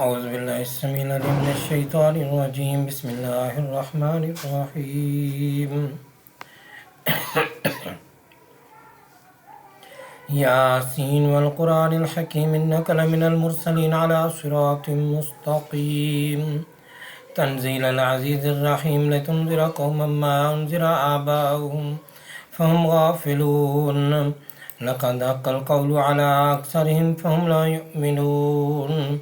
أعوذ بالله السميع العليم من الشيطان الرجيم. بسم الله الرحمن الرحيم. ياسين والقرآن الحكيم إنك لمن المرسلين على صراط مستقيم. تنزيل العزيز الرحيم لتنذر قوما ما أنذر آباؤهم فهم غافلون. لقد حق القول على أكثرهم فهم لا يؤمنون.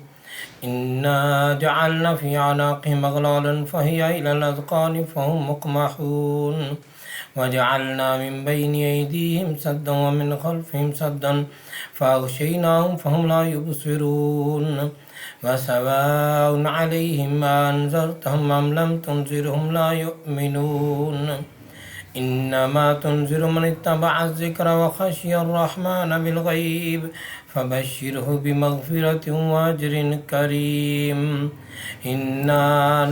إنا جعلنا في أعناقهم أغلالا فهي إلى الأذقان فهم مقمحون. وجعلنا من بين أيديهم سدا ومن خلفهم سدا فأغشيناهم فهم لا يبصرون. وسواء عليهم ما أنذرتهم أم لم تنذرهم لا يؤمنون. إنما تنذر من اتبع الذكر وخشي الرحمن بالغيب فبشره بمغفرة وأجر كريم. إنا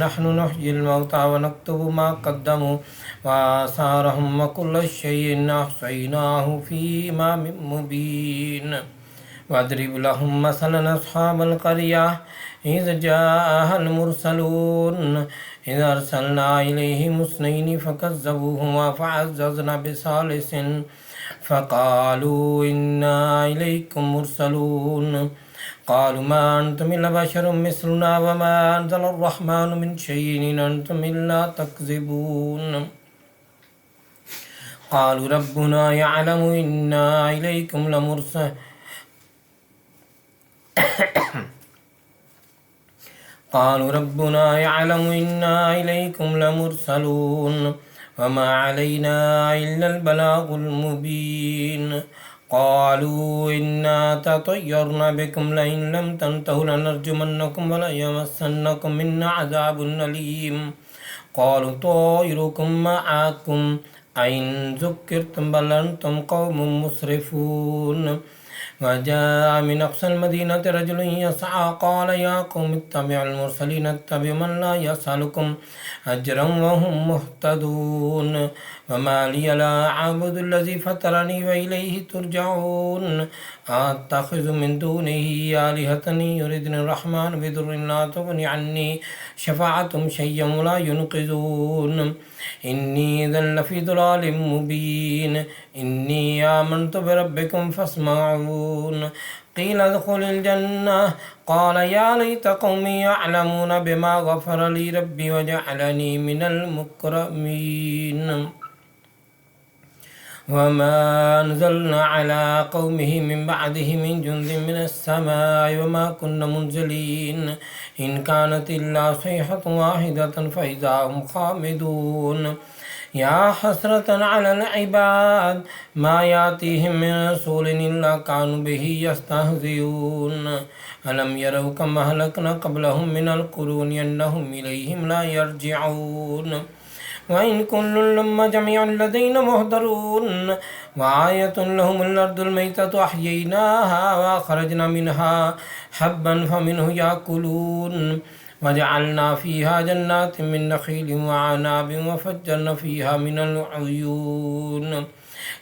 نحن نحيي الموتى ونكتب ما قدموا وآثارهم وكل شيء أحصيناه في إمام مبين. واضرب لهم مثلا أصحاب القرية إذ جاءها المرسلون إذ أرسلنا إليهم اثنين فكذبوهما فعززنا بثالث فقالوا إنا إليكم مرسلون. قالوا ما أنتم إلا بشر مثلنا وما أنزل الرحمن من شيء إن أنتم إلا تكذبون. قالوا ربنا يعلم إنا إليكم لمرسلون. قالوا ربنا يعلم إنا إليكم لمرسلون وما علينا إلا البلاغ المبين. قالوا إنا تطيرنا بكم لئن لم تنتهوا لنرجمنكم وليمسنكم منا عذاب أليم. قالوا طائركم معكم أئن ذكرتم بل أنتم قوم مسرفون. وجاء من أقصى المدينة رجل يسعى قال يا قوم اتبعوا المرسلين اتبعوا من لا يسألكم أجرا وهم مهتدون. وما لي لا أعبد الذي فطرني وإليه ترجعون. أتخذ من دونه آلهة يردني الرحمن بضر لا تغني عني شفاعتهم شيئا ولا ينقذون. إني إذا لفي ضلال مبين. إني آمنت بربكم فاسمعون. قيل ادخل الجنة قال يا ليت قومي يعلمون بما غفر لي ربي وجعلني من المكرمين. وما أنزلنا على قومه من بعده من جند من السماء وما كنا منزلين. إن كانت إلا صيحة واحدة فإذا هم خامدون. يا حسرة على العباد ما يأتيهم من رسول إلا كانوا به يستهزئون. ألم يروا كما أهلكنا قبلهم من القرون أنهم إليهم لا يرجعون. وإن كل لما جميع لدينا محضرون. وآية لهم الأرض الميتة أحييناها وأخرجنا منها حبا فمنه يأكلون. وجعلنا فيها جنات من نخيل وعناب وفجرنا فيها من العيون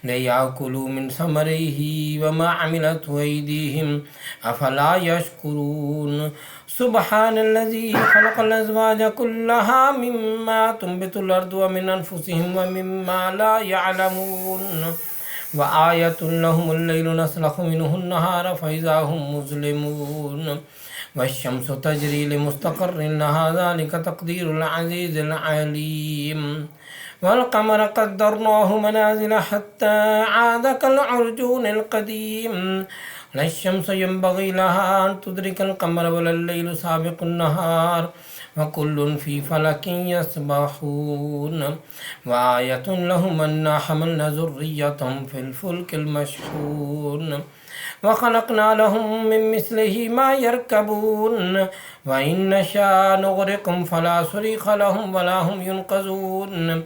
ليأكلوا من ثمره وما عملته أيديهم أفلا يشكرون. سبحان الذي خلق الأزواج كلها مما تنبت الأرض ومن أنفسهم ومما لا يعلمون. وآية لهم الليل نسلخ منه النهار فإذا هم مظلمون. والشمس تجري لمستقر لها ذلك تقدير العزيز العليم. والقمر قدرناه منازل حتى عاد كالعرجون القديم. لا الشمس ينبغي لها أن تدرك القمر ولا الليل سابق النهار وكل في فلك يسبحون. وآية لهم أنا حملنا ذريتهم في الفلك المشحون وخلقنا لهم من مثله ما يركبون. وإن نشاء نغرقهم فلا صريخ لهم ولا هم ينقذون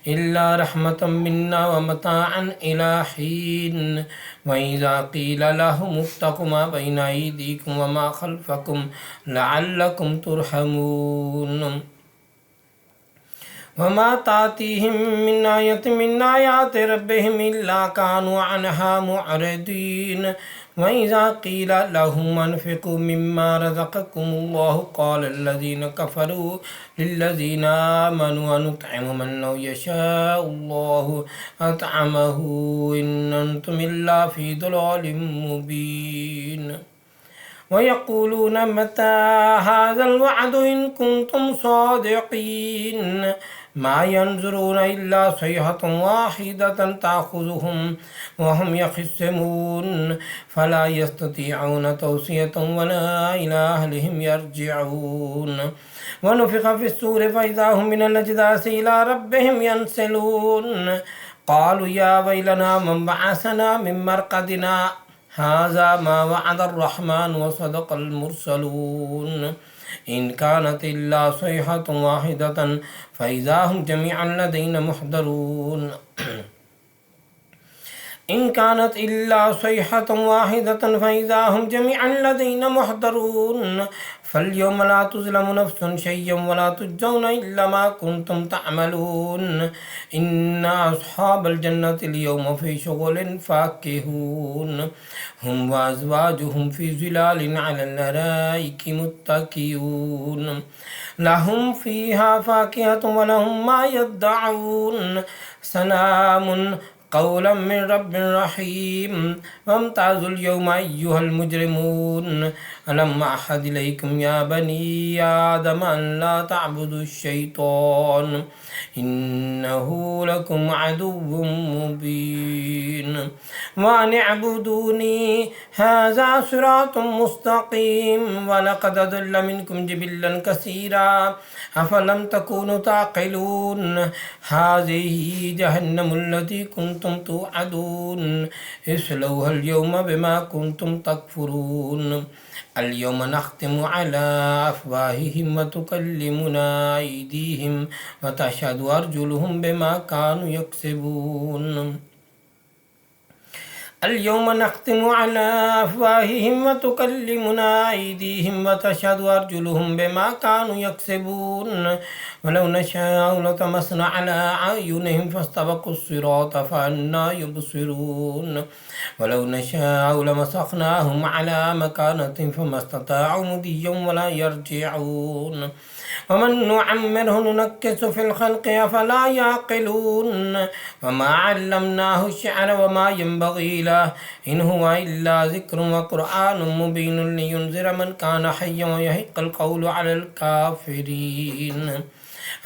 إلا رحمة منا ومتاعا إلى حين. وإذا قيل لهم اتقوا ما بين أيديكم وما خلفكم لعلكم ترحمون. وما تأتيهم من آية من آيات ربهم إلا كانوا عنها معرضين. وإذا قيل لهم أنفقوا مما رزقكم الله قال الذين كفروا للذين آمنوا أنطعم من لو يشاء الله أطعمه إن أنتم إلا في ضلال مبين ويقولون متى هذا الوعد إن كنتم صادقين ما ينظرون إلا صيحة واحدة تأخذهم وهم يخصمون فلا يستطيعون توصية ولا إلى أهلهم يرجعون ونفخ في الصور فإذا هم من الأجداث إلى ربهم ينسلون قالوا يا ويلنا من بعثنا من مرقدنا هذا ما وعد الرحمن وصدق المرسلون إن كانت إلا صيحة واحدة فإذا هم جميعا لدينا محضرون إن كانت إلا صيحة واحدة فإذا هم جميعا لدينا محضرون فاليوم لا تظلم نفس شيئا ولا تجزون إلا ما كنتم تعملون إن أصحاب الجنة اليوم في شغل فاكهون هم وأزواجهم في ظلال على الأرائك متكئون لهم فيها فاكهة ولهم ما يدعون سلام قولا من رب رحيم وامتازوا اليوم أيها المجرمون ألم أعهد إليكم يا بني آدم أن لا تعبدوا الشيطان إنه لكم عدو مبين وأن اعبدوني هذا صراط مستقيم ولقد أضل منكم جبلا كثيرا أفلم تكونوا تعقلون هذه جهنم التي كنتم توعدون اصلوها اليوم بما كنتم تكفرون اليوم نختم على أفواههم وتكلمنا أيديهم وتشهد أرجلهم بما كانوا يكسبون اليوم نختم على أفواههم وتكلمنا أيديهم وتشهد أرجلهم بما كانوا يكسبون ولو نشاء لطمسنا على أعينهم فاستبقوا الصراط فأنى يبصرون ولو نشاء لمسخناهم على مكانة فما استطاعوا مضيا ولا يرجعون ومن نعمره ننكس في الخلق أفلا يعقلون وما علمناه الشعر وما ينبغي له إن هو إلا ذكر وقرآن مبين لينذر من كان حيا ويحق القول على الكافرين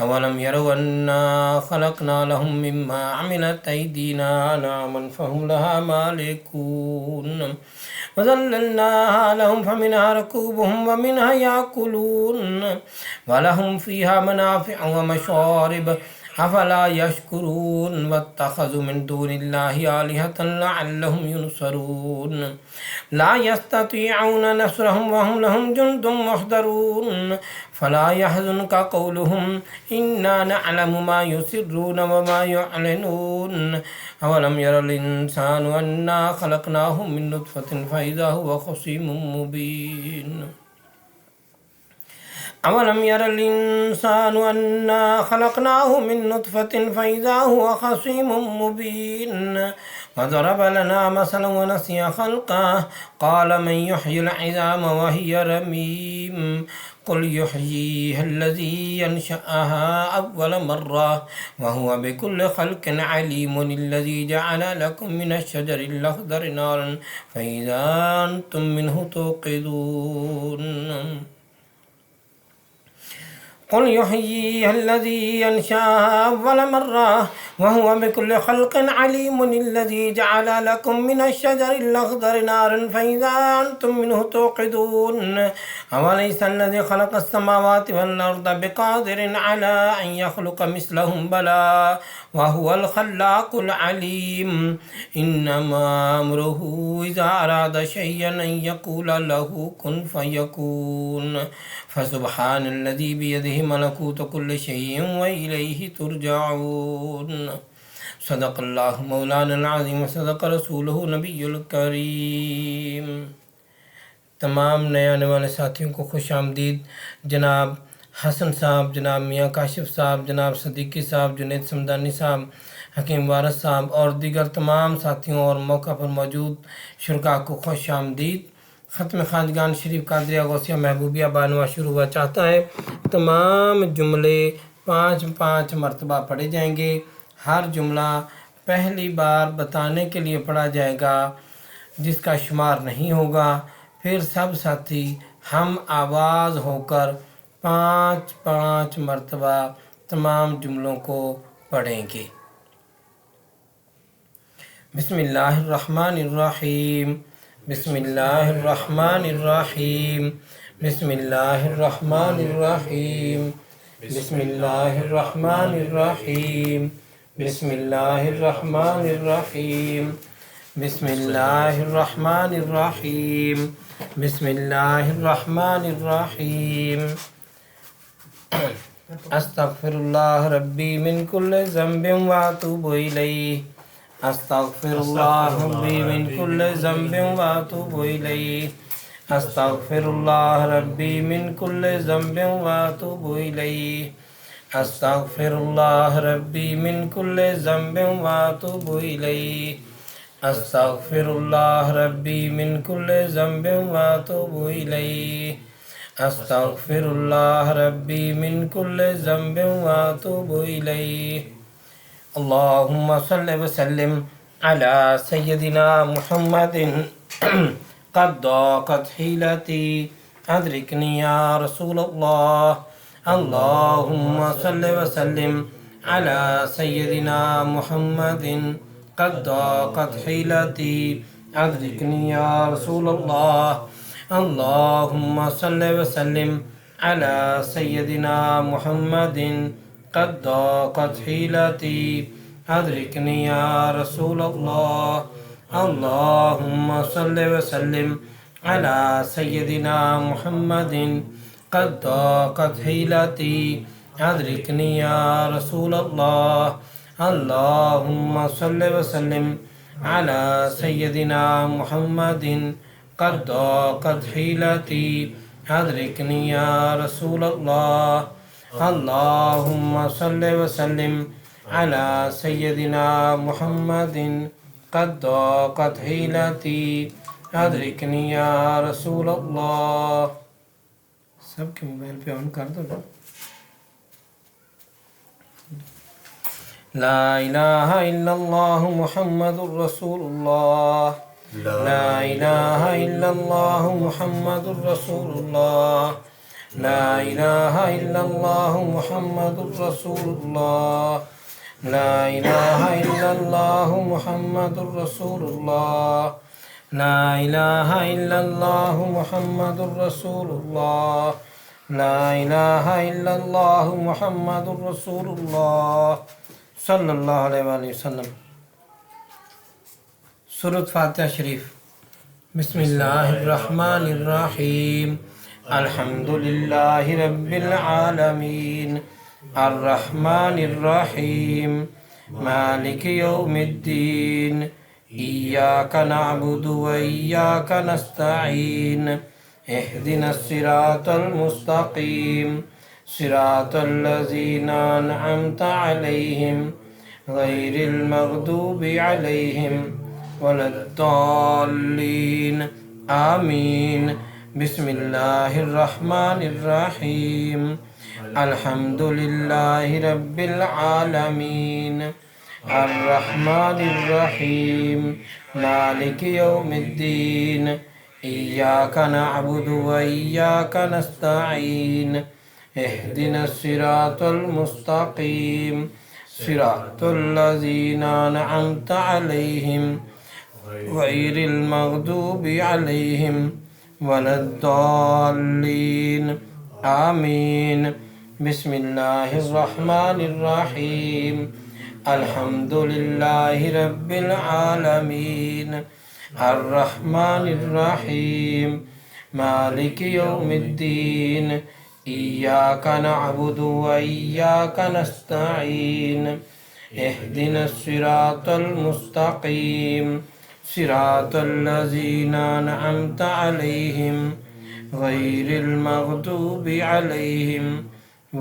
أولم يروا أنا خلقنا لهم مما عملت أيدينا أنعاما فهم لها مالكون وذللناها لهم فمنها ركوبهم ومنها يأكلون ولهم فيها منافع ومشارب أفلا يشكرون واتخذوا من دون الله آلهة لعلهم ينصرون لا يستطيعون نصرهم وهم لهم جند محضرون فلا يحزنك قولهم إنا نعلم ما يسرون وما يعلنون أولم ير الإنسان أنا خلقناه من نطفة فإذا هو خصيم مبين أولم ير الإنسان أنا خلقناه من نطفة فإذا هو خصيم مبين وضرب لنا مثلا ونسي خلقه قال من يحيي العظام وهي رميم قل يحييها الذي ينشأها أول مرة وهو بكل خلق عليم الذي جعل لكم من الشجر الأخضر نارا فإذا أنتم منه توقدون قل يحييها الذي ينشأها أول مرة وهو بكل خلق عليم الذي جعل لكم من الشجر الأخضر نارا فإذا أنتم منه توقدون أوليس الذي خلق السماوات والأرض بقادر على أن يخلق مثلهم بلى وهو الخلاق العليم إنما أمره إذا أراد شيئا أن يقول له كن فيكون فسبحان الذي بيده ملكوت كل شيء وإليه ترجعون صدق الله مولانا العظيم وصدق رسوله नबी करीम। तमाम नए आने वाले साथियों को खुश आमदीद। जनाब हसन साहब, जनाब मियाँ काशिफ साहब, जनाब सदीकी साहब, जुनेद समदानी साहब, हकीम वारिस साहब और दीगर तमाम साथियों और मौका पर मौजूद शुरका को खुश आमदीद। ख़त्म खानगान शरीफ कादरिया गौसिया महबूबिया बानवा शुरू हुआ चाहता है। तमाम जुमले 5-5 मरतबा पढ़े जाएंगे। हर जुमला पहली बार बताने के लिए पढ़ा जाएगा, जिसका शुमार नहीं होगा। फिर सब साथी हम आवाज़ होकर 5-5 मरतबा तमाम जुमलों को पढ़ेंगे। बिस्मिल्लाहिर्रहमानिर्रहीम, बिस्मिल्लाहिर्रहमानिर्रहीम, बिस्मिल्लाहिर्रहमानिर्रहीम, बिस्मिल्लाहिर्रहमानिर्रहीम, बिस्मिल्लाहिर्रहमानिर्रहीम, बिस्मिल्लाहिर्रहमानिर्रहीम, बिस्मिल्लाहिर्रहमानिर्रहीम। अस्तगफिरुल्लाह रब्बी मिन कुल्लि ज़ंबिन व अतूबु इलैहि। अस्तगफिरुल्लाह रब्बी मिन कुल्लि ज़ंबिन व अतूबु इलैहि। अस्तगफिरुल्लाह रब्बी मिन कुल्लि ज़ंबिन व अतूबु इलैहि। अस्तगफिरुल्लाह रब्बी मिन कुल्लि ज़ंबिन व अतूबु इलैहि। अस्तगफिरुल्लाह रब्बी मिन कुल्लि ज़ंबिन व अतूबु इलैहि। अस्तगफिरुल्लाह रब्बी मिन कुल्लि ज़ंबिन व अतूबु इलैहि। अल्लाहुम्मा सल्लि व सल्लिम अला सय्यदिना मुहम्मदिन क़द ज़ाक़त हीलती अदरिकनी या रसूलल्लाह। अल्लाहुम्मा सल्लि व सल्लिम अला सय्यदिना मुहम्मदिन क़द ज़ाक़त हीलती अदरिकनी या रसूलल्लाह। अल्लाहुम्मा सल्लि व सल्लिम अला सय्यदिना मुहम्मदिन क़द ज़ाक़त हीलती अदरिकनी या रसूलल्लाह। अल्लाहुम्मा सल्लि व सल्लिम अला सय्यदिना मुहम्मदिन क़द ज़ाक़त हीलती अदरिकनी या रसूलल्लाह। अल्लाहुम्मा सल्लि व सल्लिम अला सय्यदिना मुहम्मदिन क़द ज़ाक़त हीलती अदरिकनी या रसूलल्लाह। अल्लाहुम्मा सल्लि व सल्लिम अला सय्यदिना मुहम्मदिन क़द ज़ाक़त हीलती अदरिकनी या रसूलल्लाह। सबके मोबाइल पे ऑन कर दो। ला इलाहा इल्लल्लाह मुहम्मदुर रसूलुल्लाह। ला इलाहा इल्लल्लाह मुहम्मदुर रसूलुल्लाह। ला इलाहा इल्लल्लाह मुहम्मदुर रसूलुल्लाह। ला इलाहा इल्लल्लाह मुहम्मदुर रसूलुल्लाह। ला इलाहा इल्लल्लाह मुहम्मदुर रसूलुल्लाह। ला इलाहा इल्लल्लाह मुहम्मदुर रसूलुल्लाह सल्लल्लाहु अलैहि वसल्लम। सूरत फातिहा शरीफ। बिस्मिल्लाहिर्रहमानिर्रहीम। अल्हम्दुलिल्लाहि रब्बिल आलमीन अर्रहमानिर्रहीम मालिकि यौमिद्दीन इय्याका नअबुदु व इय्याका नस्तईन इहदिनस सिरातल मुस्तकीम सिरातल लज़ीना अनअमता अलैहिम गैरिल मग़दूबि अलैहिम वलद्दाल्लीन आमीन। बिस्मिल्लाहिर्रहमानिर्रहीम। अल्हम्दुलिल्लाहि रब्बिल आलमीन अर्रहमानिर्रहीम मालिकि यौमिद्दीन इय्याका नअबुदु व इय्याका नस्तईन इहदिनस सिरातल मुस्तकीम सिरातल लज़ीना अनअमता अलैहिम गैरिल मग़दूबि अलैहिम वलद्दाल्लीन आमीन। बिस्मिल्लाहिर्रहमानिर्रहीम। अल्हम्दुलिल्लाहि रब्बिल आलमीन अर्रहमानिर्रहीम मालिकि यौमिद्दीन इय्याका नअबुदु व इय्याका नस्तईन इहदिनस सिरातल मुस्तकीम सिरातल लज़ीना अनअमता अलैहिम गैरिल मग़दूबि अलैहिम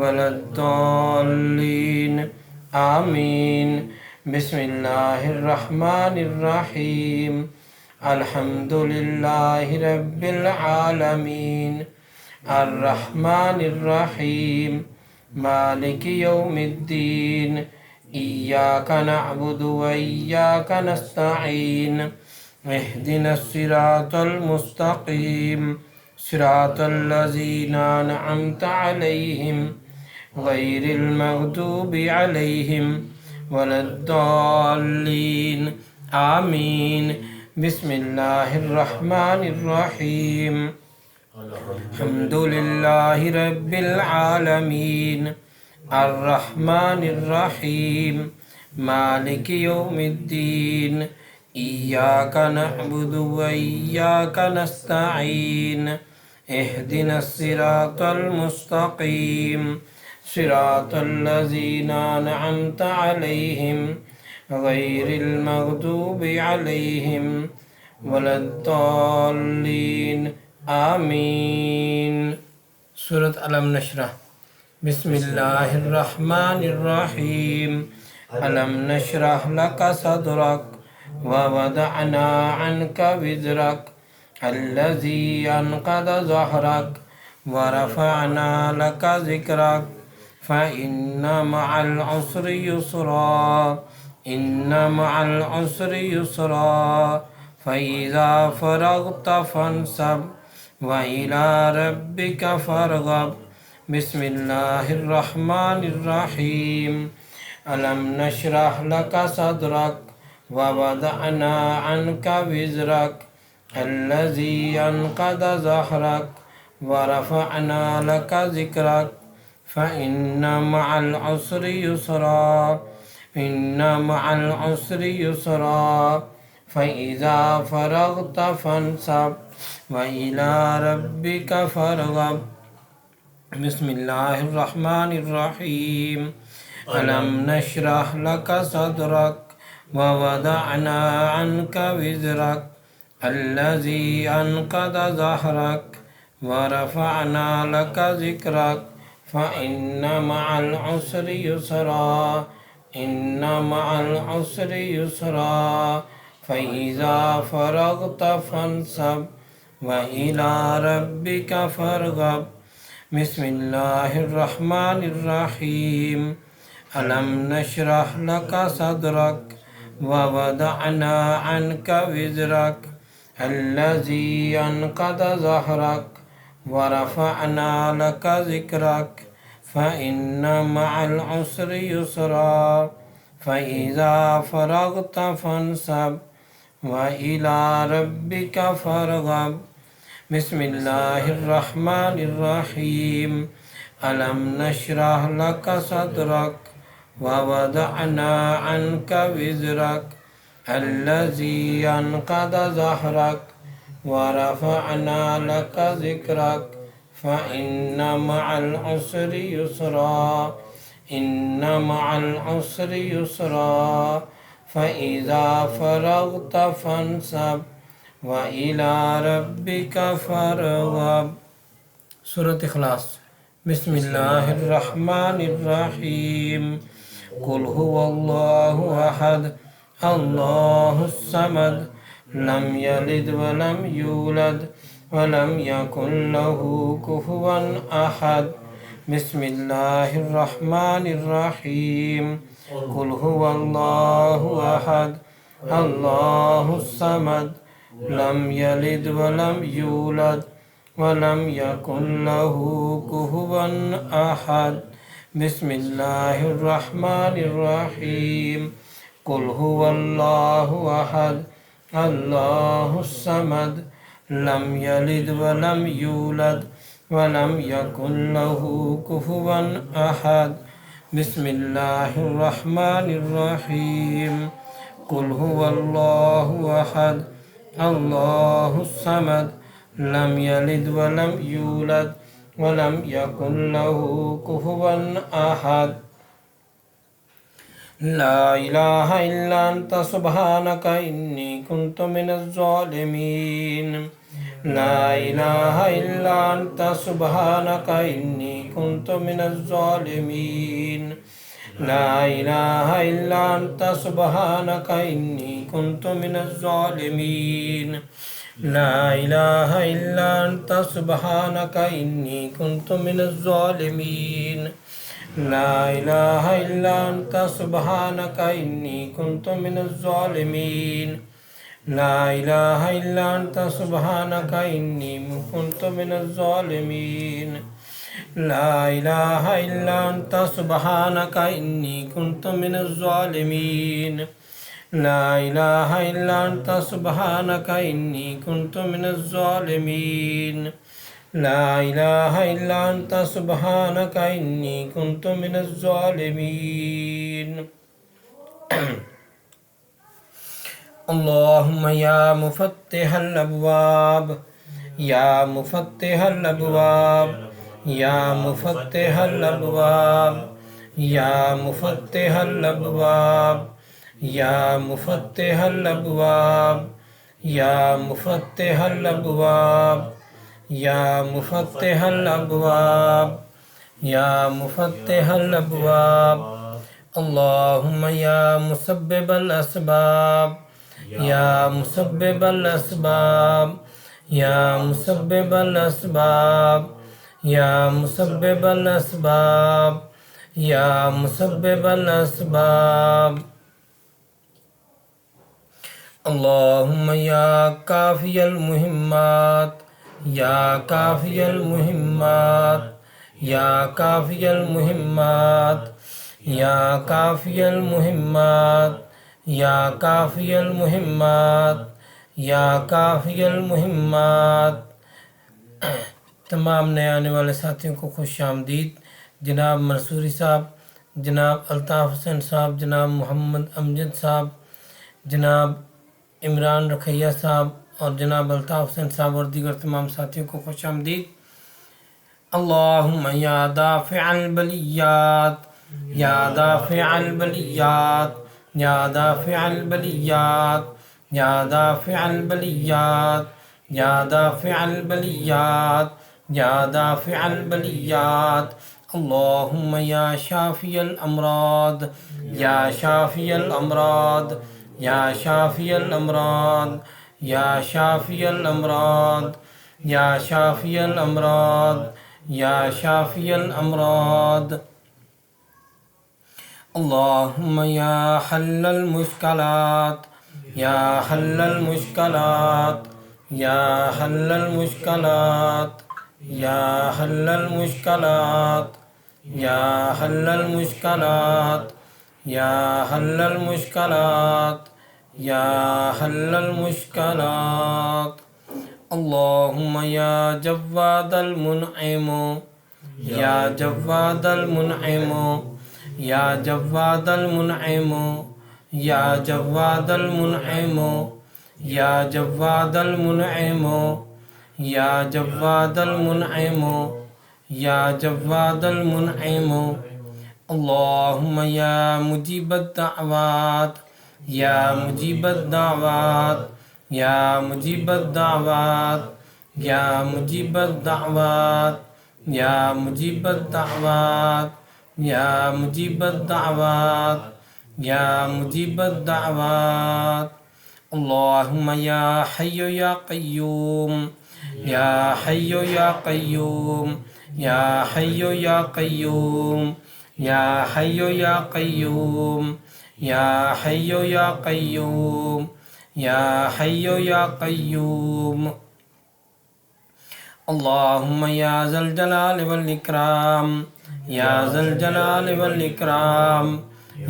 वलद्दाल्लीन आमीन। बिस्मिल्लाहिर्रहमानिर्रहीम अल्हम्दुलिल्लाहि रब्बिल आलमीन अर्रहमानिर्रहीम मालिकि यौमिद्दीन इय्याका नअबुदु व इय्याका नस्तईन इहदिनस सिरातल मुस्तकीम सिरातल लज़ीना अनअमता अलैहिम गैरिल मग़दूबि अलैहिम वलद्दाल्लीन आमीन। बिस्मिल्लाहिर्रहमानिर्रहीम अल्हम्दुलिल्लाहि रब्बिल आलमीन अर्रहमानिर्रहीम मालिकि यौमिद्दीन इय्याका नअबुदु व इय्याका नस्तईन इहदिनस सिरातल मुस्तकीम सिरातल लज़ीना अनअमता अलैहिम गैरिल मग़दूबि अलैहिम वलद्दाल्लीन आमीन। सूरत अलम नशरह। बिस्मिल्लाहिर्रहमानिर्रहीम अलम नशरह लका सदरक व वदअना अन्का विज़रक अल्लज़ी अनक़द ज़हरक व रफ़अना लका ज़िक्रक फ़इन्न मअल उसरि युस्रा इन्न मअल उसरि युस्रा फ़इज़ा फ़रग़त फ़ंसब व इला रब्बिका फ़रग़ब। बिस्मिल्लाहिर्रहमानिर्रहीम अलम नशरह लका सदरक व वदअना अन्का विज़रक अल्लज़ी अनक़द ज़हरक व रफ़अना लका ज़िक्रक फ़इन्न मअल उसरि युस्रा इन्न मअल उसरि युस्रा फ़इज़ा फ़रग़त फ़ंसब व इला रब्बिका फ़रग़ब। बिस्मिल्लाहिर्रहमानिर्रहीम अलम नशरह लका सदरक व वदअना अन्का विज़रक अल्लज़ी अनक़द ज़हरक व रफ़अना लका ज़िक्रक फ़इन्न मअल उसरि युस्रा इन्न मअल उसरि युस्रा फ़इज़ा फ़रग़त फ़ंसब व इला रब्बिका फ़रग़ब। बिस्मिल्लाहिर्रहमानिर्रहीम अलम नशरह लका सदरक व वदअना अन्का विज़रक अल्लज़ी अनक़द ज़हरक व रफ़अना लका ज़िक्रक फ़इन्न मअल उसरि युस्रा फ़इज़ा फ़रग़त फ़ंसब व इला रब्बिका फ़रग़ब। बिस्मिल्लाहिर्रहमानिर्रहीम अलम नशरह लका सदरक व वदअना अन्का विज़रक अल्लज़ी अनक़द ज़हरक व रफ़अना लका ज़िक्रक फ़इन्न मअल उसरि युस्रा इन्न मअल उसरि युस्रा फ़इज़ा फ़रग़त फ़ंसब व इला रब्बिका फ़रग़ब। सूरत इख़लास। बिस्मिल्लाहिर्रहमानिर्रहीम कुल हुवल्लाहु अहद अल्लाहुस समद लम यलिद व लम यूलद व लम यकुन लहू कुफुवन अहद। बिस्मिल्लाहिर्रहमानिर्रहीम कुल हुवल्लाहु अहद अल्लाहुस समद लम यलिद व लम यूलद व लम यकुन लहू कुफुवन अहद। बिस्मिल्लाहिर्रहमानिर्रहीम कुल हुवल्लाहु अहद अल्लाहुस समद लम यलिद व लम यूलद व लम यकुन लहू कुफुवन अहद। बिस्मिल्लाहिर्रहमानिर्रहीम कुल हुवल्लाहु अहद अल्लाहुस समद लम यलिद व लम यूलद व लम यकुन लहू कुफुवन अहद। ला इलाहा इल्ला अंता सुब्हानक इन्नी कुन्तु मिनज़ ज़ालिमीन। ला इलाहा इल्ला अंता सुब्हानक इन्नी कुन्तु मिनज़ ज़ालिमीन। ला इलाहा इल्ला अंता सुब्हानका इन्नी कुन्तु मिनज़ ज़ालिमीन। ला इलाहा इल्ला अंता सुब्हानका इन्नी कुन्तु मिनज़ ज़ालिमीन। ला इलाहा इल्ला अंता सुब्हानका इन्नी कुन्तु मिनज़ ज़ालिमीन। ला इलाहा इल्ला अंता सुब्हानका इन्नी कुन्तु मिनज़ ज़ालिमीन। ला इलाहा इल्ला अंता सुब्हानका इन्नी कुन्तु मिनज़ ज़ालिमीन। ला इलाहा इल्ला अंता सुब्हानका इन्नी कुन्तु मिनज़ ज़ालिमीन। ला इलाहा इल्ला अंता सुब्हानका इन्नी कुन्तु मिनज़ ज़ालिमीन। अल्लाहुम्मा या मुफ़त्तिहल अब्वाब, या मुफ़त्तिहल अब्वाब, या मुफ़त्तिहल अब्वाब, या मुफ़त्तिहल अब्वाब, या मुफ़त्तिहल अब्वाब, या मुफ़त्तिहल अब्वाब, या मुफ़त्तिहल अब्वाब, या मुफ़त्तिहल अब्वाब। अल्लाहुम्मा या मुसब्बिबल अस्बाब, या मुसब्बिबल अस्बाब, या मुसब्बिबल अस्बाब, या मुसब्बिबल अस्बाब, या मुसब्बिबल अस्बाब। अल्लाहुम्मा या काफ़ियल मुहिम्मात, या काफ़ियल मुहिम्मात, या काफ़ियल मुहिम्मात, या काफ़ियल मुहिम्मात, या काफ़ियल मुहिम्मात, या काफ़ियल मुहिम्मात। तमाम नए आने वाले साथियों को खुश आमदीद। जनाब मंसूरी साहब, जनाब अल्ताफ़ हुसैन साहब, जनाब मोहम्मद अमजद साहब, जनाब इमरान रखैया साहब और जनाब अल्ताफ़ हुसैन साहब और दीगर तमाम साथियों को खुश आमदीद। अल्लाहुम्मा या दाफ़िअल बलियात, या दाफ़िअल बलियात, या दाफ़िअल बलियात, या दाफ़िअल बलियात, या दाफ़िअल बलियात, या दाफ़िअल बलियात। अल्लाहुम्मा या शाफ़िअल अमराद, या शाफ़िअल अमराद, या शाफ़िअल अमराद, या शाफ़िअल अमराद, या शाफ़िअल अमराद, या शाफ़िअल अमराद। अल्लाहुम्मा या हल्लल मुश्किलात, या हल्लल मुश्किलात, या हल्लल मुश्किलात, या हल्लल मुश्किलात, या हल्लल मुश्किलात, या हल्लल मुश्किलात, या हल्लल मुश्किलात। अल्लाहुम्मा या जव्वादल मुनइम, या जव्वादल मुनइम, या जव्वादल मुनइम, या जव्वादल मुनइम, या जव्वादल मुनइम, या जव्वादल मुनइम, या जव्वादल मुनइम। अल्लाहुम्मा या मुजीबद दाअवात, या मुजीबद दाअवात, या मुजीबद दाअवात, या मुजीबद दाअवात, या मुजीबद दाअवात, या मुजीबद दाअवात, या मुजीबद दाअवात। अल्लाहुम्मा या हय्यु या क़य्यूम, या हय्यु या क़य्यूम, या हय्यु या क़य्यूम, या हय्यु या क़य्यूम, या हय्यु या क़य्यूम, या हय्यु या क़य्यूम। अल्लाहुम्मा या ज़ल जलाल वल इकराम, या ज़ल जलाल वल इकराम,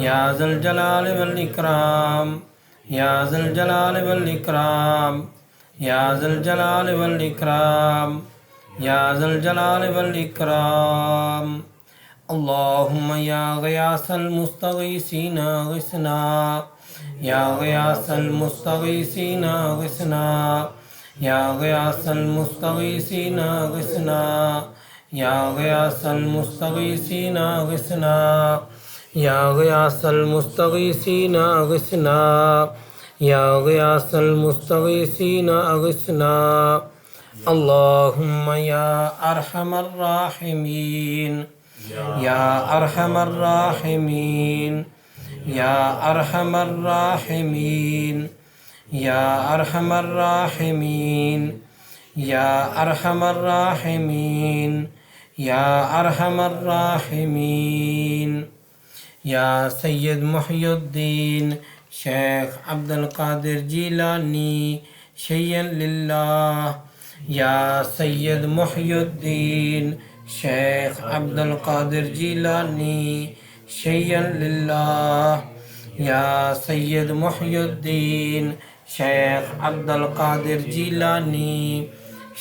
या ज़ल जलाल वल इकराम, या ज़ल जलाल वल इकराम, या ज़ल जलाल वल इकराम, या ज़ल जलाल वल इकराम। अल्लाहुम्मा या ग़ियासल मुस्तग़ीसीना ग़िस्ना, या ग़ियासल मुस्तग़ीसीना ग़िस्ना, या ग़ियासल मुस्तग़ीसीना ग़िस्ना, या ग़ियासल मुस्तग़ीसीना ग़िस्ना, या ग़ियासल मुस्तग़ीसीना ग़िस्ना, या ग़ियासल मुस्तग़ीसीना ग़िस्ना। अल्लाहुम्मा या अरहमर राहिमीन, يا أرحم الراحمين يا أرحم الراحمين يا أرحم الراحمين يا أرحم الراحمين يا أرحم الراحمين يا سيد محي الدين شيخ عبد القادر جيلاني شيئا لله يا سيد محي الدين شيخ عبد القادر جيلاني شيئا لله يا سيد محي الدين شيخ عبد القادر جيلاني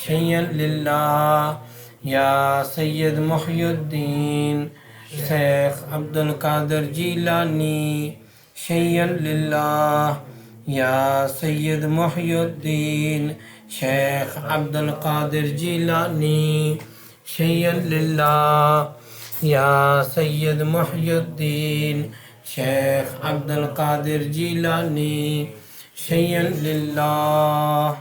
شيئا لله يا سيد محي الدين شيخ عبد القادر جيلاني شيئا لله يا سيد محي الدين شيخ عبد القادر جيلاني شيئا لله يا سيد محي الدين شيخ عبد القادر جيلاني شيئا لله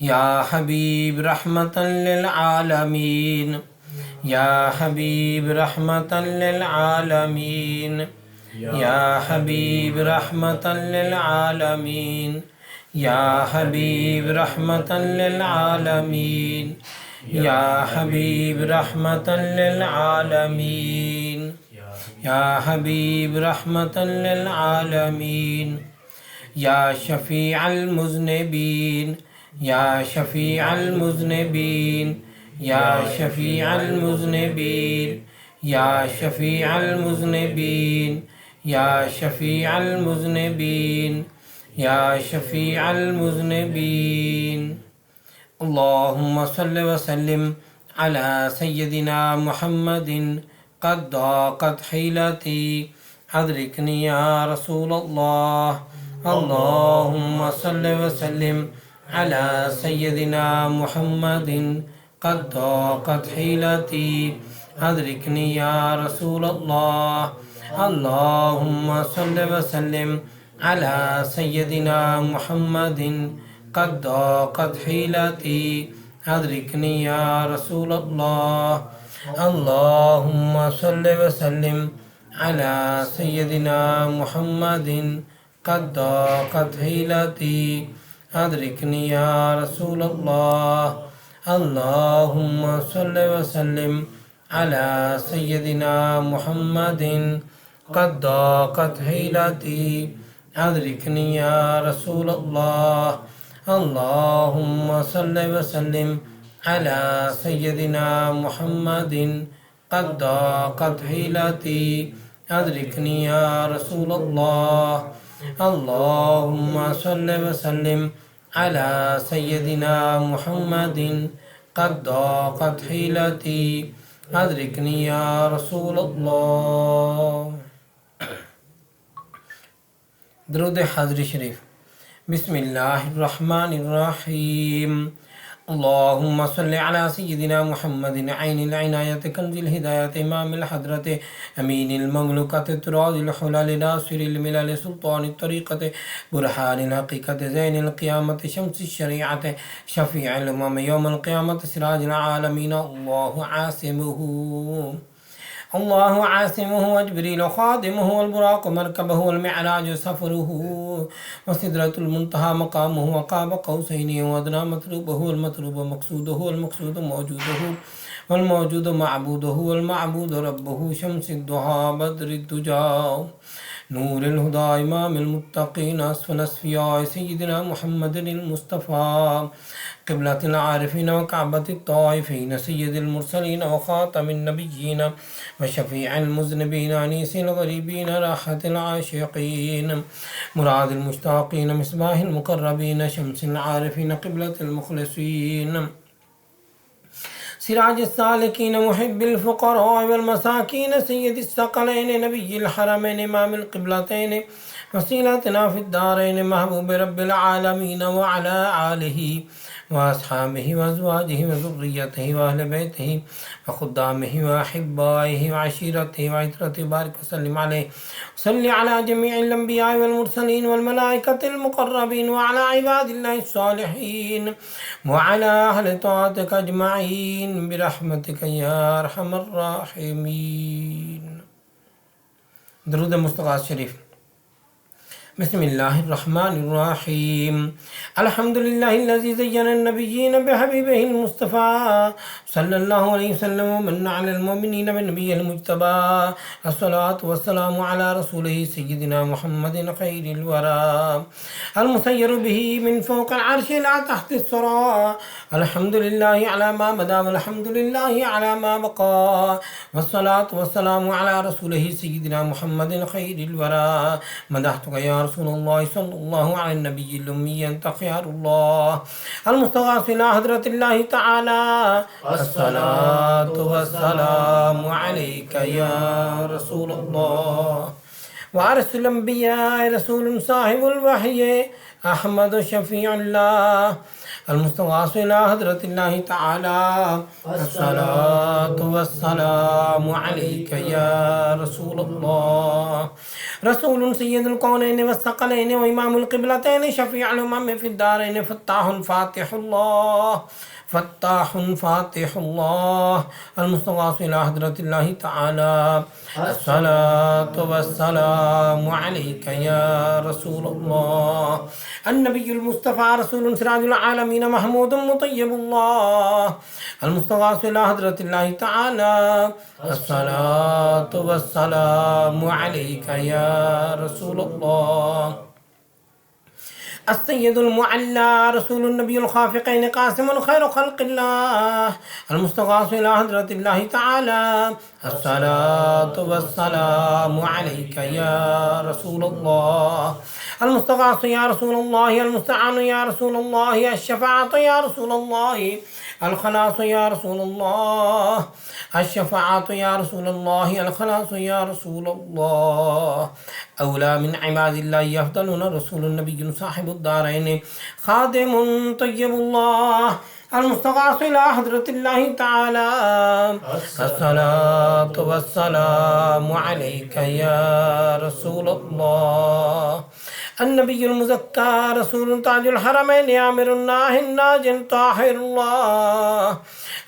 يا حبيب رحمة للعالمين يا حبيب رحمة للعالمين يا حبيب رحمة للعالمين يا حبيب رحمة للعالمين يا حبيب رحمة للعالمين يا حبيب رحمة للعالمين يا شفيع المذنبين يا شفيع المذنبين يا شفيع المذنبين يا شفيع المذنبين يا شفيع المذنبين يا شفيع المذنبين اللهم صل وسلم على سيدنا محمد قد ضاقت حيلتي أدركني يا رسول الله اللهم صل وسلم على سيدنا محمد قد ضاقت حيلتي أدركني يا رسول الله اللهم صل وسلم على سيدنا محمد قد ضاقت حيلتي أدركني يا رسول الله اللهم صل وسلم على سيدنا محمد قد ضاقت حيلتي أدركني يا رسول الله اللهم صل وسلم على سيدنا محمد قد ضاقت حيلتي أدركني يا رسول الله اللهم صل وسلم على سيدنا محمد قد ضاقت حيلتي أدركني يا رسول الله اللهم صل وسلم على سيدنا محمد قد ضاقت حيلتي أدركني يا رسول الله درود حضر شريف بسم الله الرحمن الرحيم اللهم صل على سيدنا محمد عين العناية كنز الهداية إمام الحضرة أمين المملكة تراض الحلال ناصر الملل سلطان الطريقة برهان الحقيقة زين القيامة شمس الشريعة شفيع الأمم يوم القيامة سراج العالمين الله عاصمه الله عاصمه وجبريل خادمه والبراق مركبه والمعراج سفره وسدرة المنتهى مقامه وقاب قوسين وأدنى مطلوبه والمطلوب مقصوده والمقصود موجوده والموجود معبوده والمعبود ربه شمس الضحى بدر الدجى نور الهدى إمام المتقين أسفل أسفياء سيدنا محمد المصطفى قبلة العارفين وكعبة الطائفين سيد المرسلين وخاتم النبيين وشفيع المذنبين أنيس الغريبين راحة العاشقين مراد المشتاقين مصباح المقربين شمس العارفين قبلة المخلصين سراج السالكين محب الفقراء والمساكين سيد الثقلين نبي الحرمين إمام القبلتين وسيلتنا في الدارين محبوب رب العالمين وعلى آله وأصحابه وأزواجه وذريته وأهل بيته وخدامه وأحبائه وعشيرته وعترته بارك وسلم عليه. صل على جميع الأنبياء والمرسلين والملائكة المقربين وعلى عباد الله الصالحين وعلى أهل طاعتك أجمعين برحمتك يا أرحم الراحمين. درود مصطفى الشريف. بسم الله الرحمن الرحيم. الحمد لله الذي زين النبيين بحبيبه المصطفى صلى الله عليه وسلم ومن على المؤمنين بالنبي المجتبى. الصلاة والسلام على رسوله سيدنا محمد خير الورى المسير به من فوق العرش لا تحت الثرى. الحمد لله على ما بدا والحمد لله على ما بقى، والصلاة والسلام على رسوله سيدنا محمد خير الورى. مدحتك يا رسول الله صلى الله على النبي الأمي أنت خيار الله المستغاث إلى حضرة الله تعالى. الصلاة والسلام عليك يا رسول الله. وارث الأنبياء رسول صاحب الوحي أحمد شفيع الله المستغاث إلى حضرة الله تعالى. الصلاة والسلام عليك يا رسول الله. رسول سيد الكونين والثقلين وإمام القبلتين شفيع الأمم في الدارين فتاح فاتح الله فتاح فاتح الله المستغاث إلى حضرة الله تعالى. الصلاة والسلام عليك يا رسول الله. النبي المصطفى رسول سراج العالمين محمود مطيب الله المستغاث إلى حضرة الله تعالى. الصلاة والسلام عليك يا رسول الله. السيد المعلى رسول النبي الخافقين قاسم خير خلق الله المستغاث إلى حضرة الله تعالى. الصلاة والسلام عليك يا رسول الله. المستغاث يا رسول الله المستعان يا رسول الله الشفاعة يا رسول الله الخلاص يا رسول الله الشفاعة يا رسول الله الخلاص يا رسول الله. أولى من عباد الله يفضلون رسول النبي صاحب الدارين خادم طيب الله المستغاث إلى حضرة الله تعالى. الصلاة والسلام عليك يا رسول الله. النبي المزكى رسول تاج الحرمين آمر الناهي الناج طاهر الله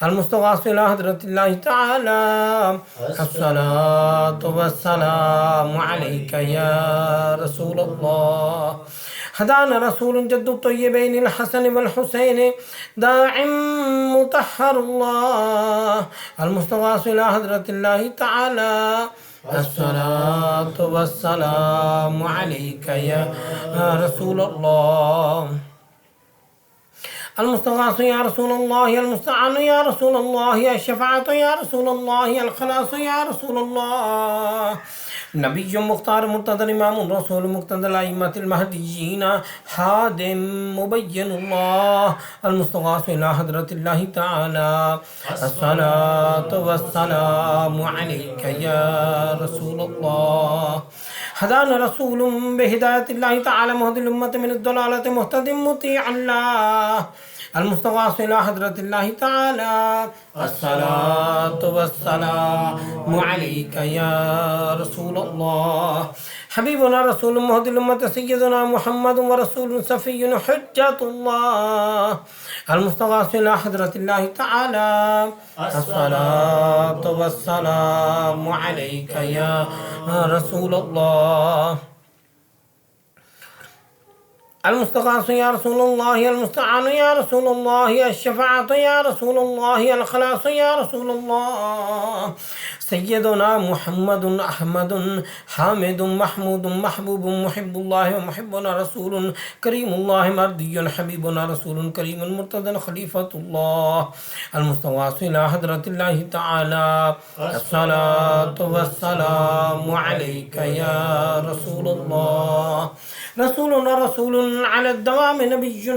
المستغاث إلى حضرة الله تعالى. الصلاة والسلام عليك يا رسول الله. هدانا رسول جد الطيبين الحسن والحسين داع مطهر الله المستغاث إلى حضرة الله تعالى. الصلاة والسلام عليك يا رسول الله. المستغاث يا رسول الله المستعان يا رسول الله الشفاعة يا رسول الله الخلاص يا رسول الله. نبي مختار مرتضى إمام رسول مقتدى الأئمة المهديين حادم مبين الله المستغاث إلى حضرة الله تعالى. الصلاة والسلام عليك يا رسول الله. هدانا رسول بهداية الله تعالى مهدي الأمة من الضلالة مهتد مطيع الله المستغاث إلى حضرة الله تعالى. الصلاة والسلام عليك يا رسول الله. حبيبنا رسول مهدي الأمة سيدنا محمد ورسول صفي حجة الله المستغاث إلى حضرة الله تعالى. الصلاة والسلام عليك يا رسول الله. المستغاث يا رسول الله المستعان يا رسول الله الشفاعة يا رسول الله الخلاص يا رسول الله. سيدنا محمد أحمد حامد محمود محبوب محب الله ومحبنا رسول كريم الله مرضي حبيبنا رسول كريم مرتضى خليفة الله المستغاث إلى حضرة الله تعالى. الصلاة والسلام عليك يا رسول الله. رسولنا رسول على الدوام نبي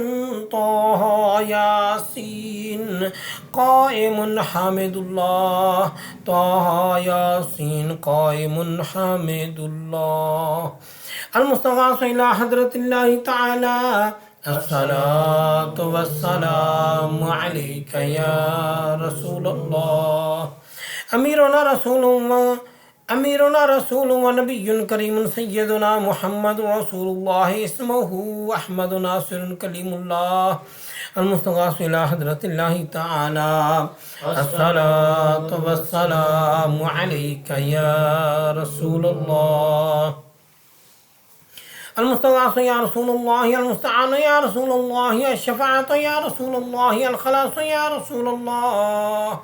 طه ياسين قائم حامد الله طه ياسين قائم حامد الله المستغاث إلى حضرة الله تعالى. الصلاة والسلام عليك يا رسول الله. أميرنا رسول ونبي كريم سيدنا محمد رسول الله اسمه أحمد ناصر كليم الله المستغاث إلى حضرة الله تعالى. الصلاة والسلام عليك يا رسول الله. المستغاث يا رسول الله، المستعان يا رسول الله، الشفاعة يا رسول الله، الخلاص يا رسول الله.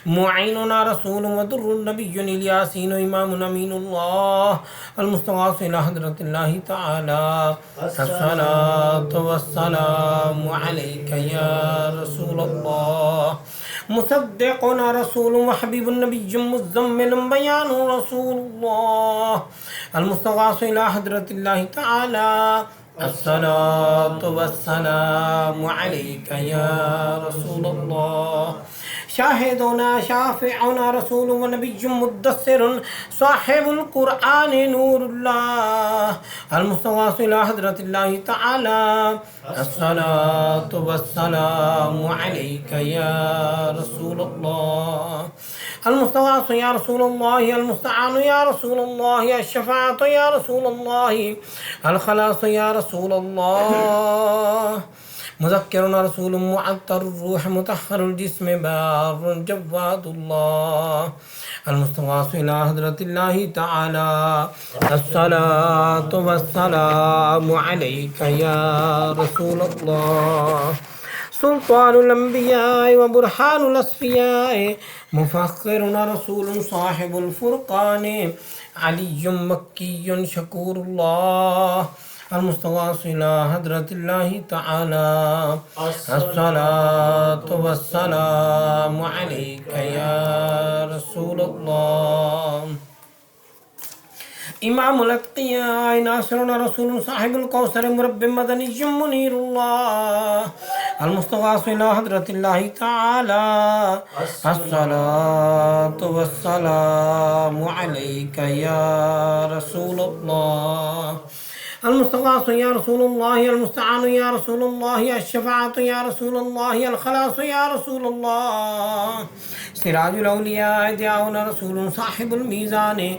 معيننا رسول ودر النبي الياسين إمام أمين الله المستغاث إلى حضرة الله تعالى. الصلاة والسلام عليك يا رسول الله. مصدقنا رسول وحبيب النبي مزمل بيان رسول الله المستغاث إلى حضرة الله تعالى. الصلاة والسلام عليك يا رسول الله. شاهدنا شافعنا رسول ونبي مدثر صاحب القرآن نور الله المستغاث إلى حضرة الله تعالى. الصلاة والسلام عليك يا رسول الله. المستغاث يا رسول الله، المستعان يا رسول الله، الشفاعة يا رسول الله، الخلاص يا رسول الله. مذكرنا رسول معطر الروح مطهر الجسم بار جواد الله المستغاث إلى حضرة الله تعالى. الصلاة والسلام عليك يا رسول الله. سلطان الأنبياء وبرهان الأصفياء مفخرنا رسول صاحب الفرقان علي مكي شكور الله المستغاث إلى حضرة الله تعالى. الصلاة والسلام عليك يا رسول الله. إمام الأتقياء ناصرنا رسول صاحب الكوثر مرب مدني منير الله المستغاث إلى حضرة الله تعالى. الصلاة والسلام عليك يا رسول الله. المستغاث يا رسول الله، المستعان يا رسول الله، الشفاعة يا رسول الله، الخلاص يا رسول الله. سراج الأولياء دعونا رسول صاحب الميزان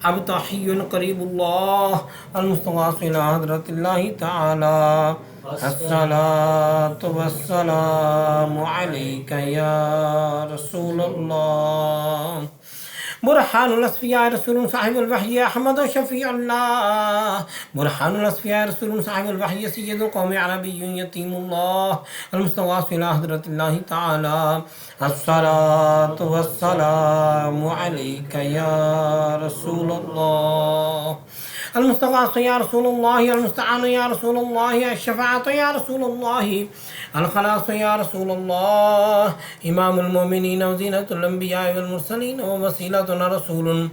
أبطحي قريب الله المستغاث إلى حضرة الله تعالى. الصلاة والسلام عليك يا رسول الله. برهان الأصفياء رسول صاحب الوحي أحمد شفيع الله. برهان الأصفياء رسول صاحب الوحي سيد القوم عربي يتيم الله المستغاث إلى حضرة الله تعالى. الصلاة والسلام عليك يا رسول الله. المستغاث يا رسول الله، المستعان يا رسول الله، الشفاعة يا رسول الله، الخلاص يا رسول الله. إمام المؤمنين وزينة الأنبياء والمرسلين ووسيلتنا رسول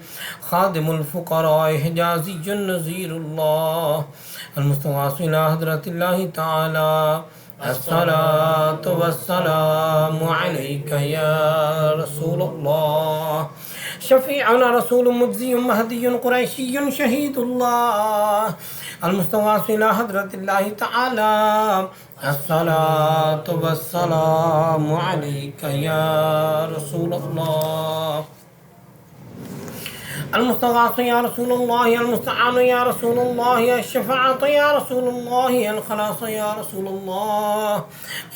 خادم الفقراء حجازي نذير الله المستغاث إلى حضرة الله تعالى. الصلاة والسلام عليك يا رسول الله. شفيعنا رسول مجزي مهدي قريشي شهيد الله المستغاث إلى حضرة الله تعالى. الصلاة والسلام عليك يا رسول الله. المستغاث يا رسول الله، المستعان يا رسول الله، الشفاعة يا رسول الله، الخلاص يا رسول الله.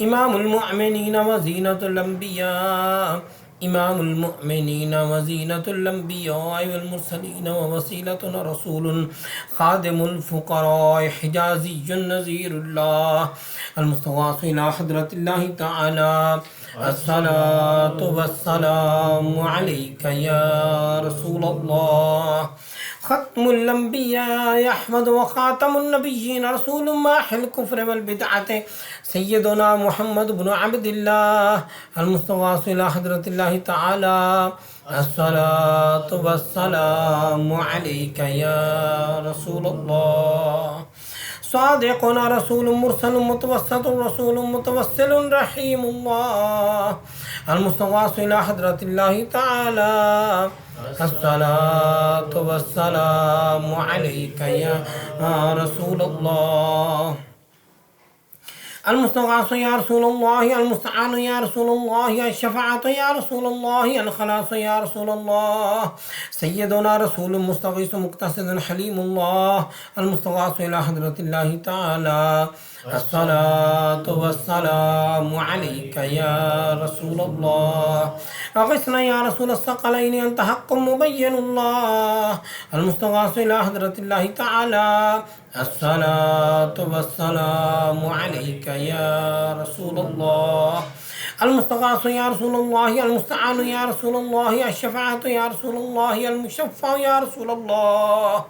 إمام المؤمنين وزينة الأنبياء إمام المؤمنين وزينة الأنبياء والمرسلين ووسيلتنا رسول خادم الفقراء حجازي نذير الله المستغاث إلى حضرة الله تعالى. الصلاة والسلام عليك يا رسول الله. ختم الأنبياء أحمد وخاتم النبيين رسول ماحي الكفر والبدعة سيدنا محمد بن عبد الله المستغاث إلى حضرة الله تعالى. الصلاة والسلام عليك يا رسول الله. صادقنا رسول مرسل متوسط رسول متوسل رحيم الله المستغاث إلى حضرة الله تعالى. الصلاة والسلام عليك يا رسول الله. المستغاث يا رسول الله، المستعان يا رسول الله، الشفاعة يا رسول الله، الخلاص يا رسول الله. سيدنا رسول مستغيث مقتصد حليم الله، المستغاث إلى حضرة الله تعالى. الصلاة والسلام عليك يا رسول الله. أغثنا يا رسول الثقلين، أنت حق مبين الله، المستغاث إلى حضرة الله تعالى. الصلاة والسلام عليك يا رسول الله. المستغاث يا رسول الله، المستعان يا رسول الله، الشفاعة يا رسول الله، المشفع يا رسول الله.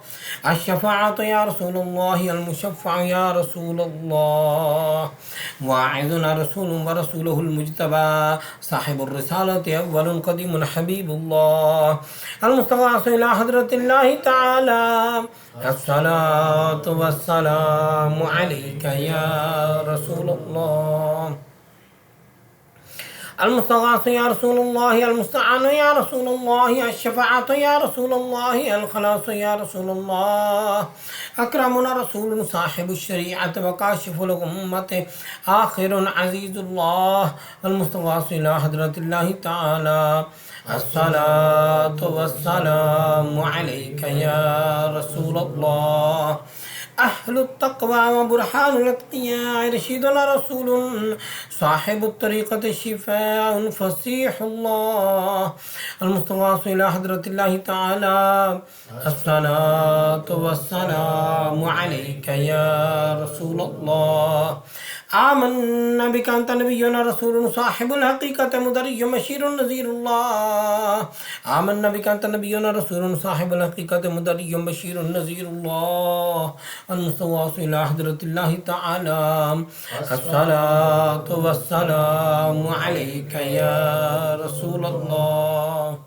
الشفاعة يا رسول الله، المشفع يا رسول الله. واعظنا رسول ورسوله المجتبى، صاحب الرسالة أول قديم حبيب الله، المستغاث إلى حضرة الله تعالى. الصلاة والسلام عليك يا رسول الله. المستغاث يا رسول الله، المستعان يا رسول الله، الشفاعة يا رسول الله، الخلاص يا رسول الله. أكرمنا رسول صاحب الشريعة وكاشف الأمة، آخر عزيز الله، المستغاث إلى حضرة الله تعالى. الصلاة والسلام عليك يا رسول الله. أهل التقوى وبرهان الأتقياء، رشيدنا رسول صاحب الطريقة، الشفاء فصيح الله، المستغاث إلى حضرة الله تعالى. الصلاة والسلام عليك يا رسول الله. آمنا بك أنت نبينا رسول صاحب الحقيقة، مدري مشير نذير الله. آمنا بك أنت نبينا رسول صاحب الحقيقة، مدري بشير نذير الله، المستغاث إلى حضرة الله تعالى. الصلاة والسلام عليك يا رسول الله.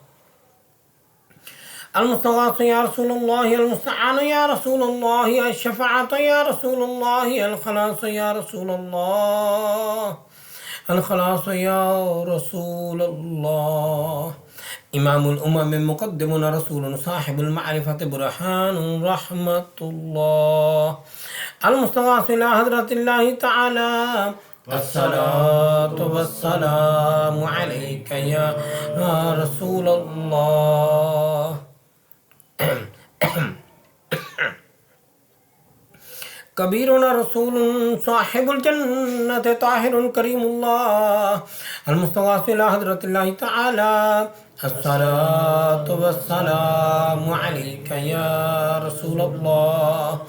المستغاث يا رسول الله، المستعان يا رسول الله، الشفاعة يا رسول الله، الخلاص يا رسول الله. الخلاص يا رسول الله. إمام الأمم مقدمنا رسول صاحب المعرفة، برهان رحمة الله، المستغاث إلى حضرة الله تعالى. الصلاة والسلام عليك يا رسول الله. كبيرنا رسول صاحب الجنة، طاهر كريم الله، المستغاث إلى حضرة الله تعالى. الصلاة والسلام عليك يا رسول الله.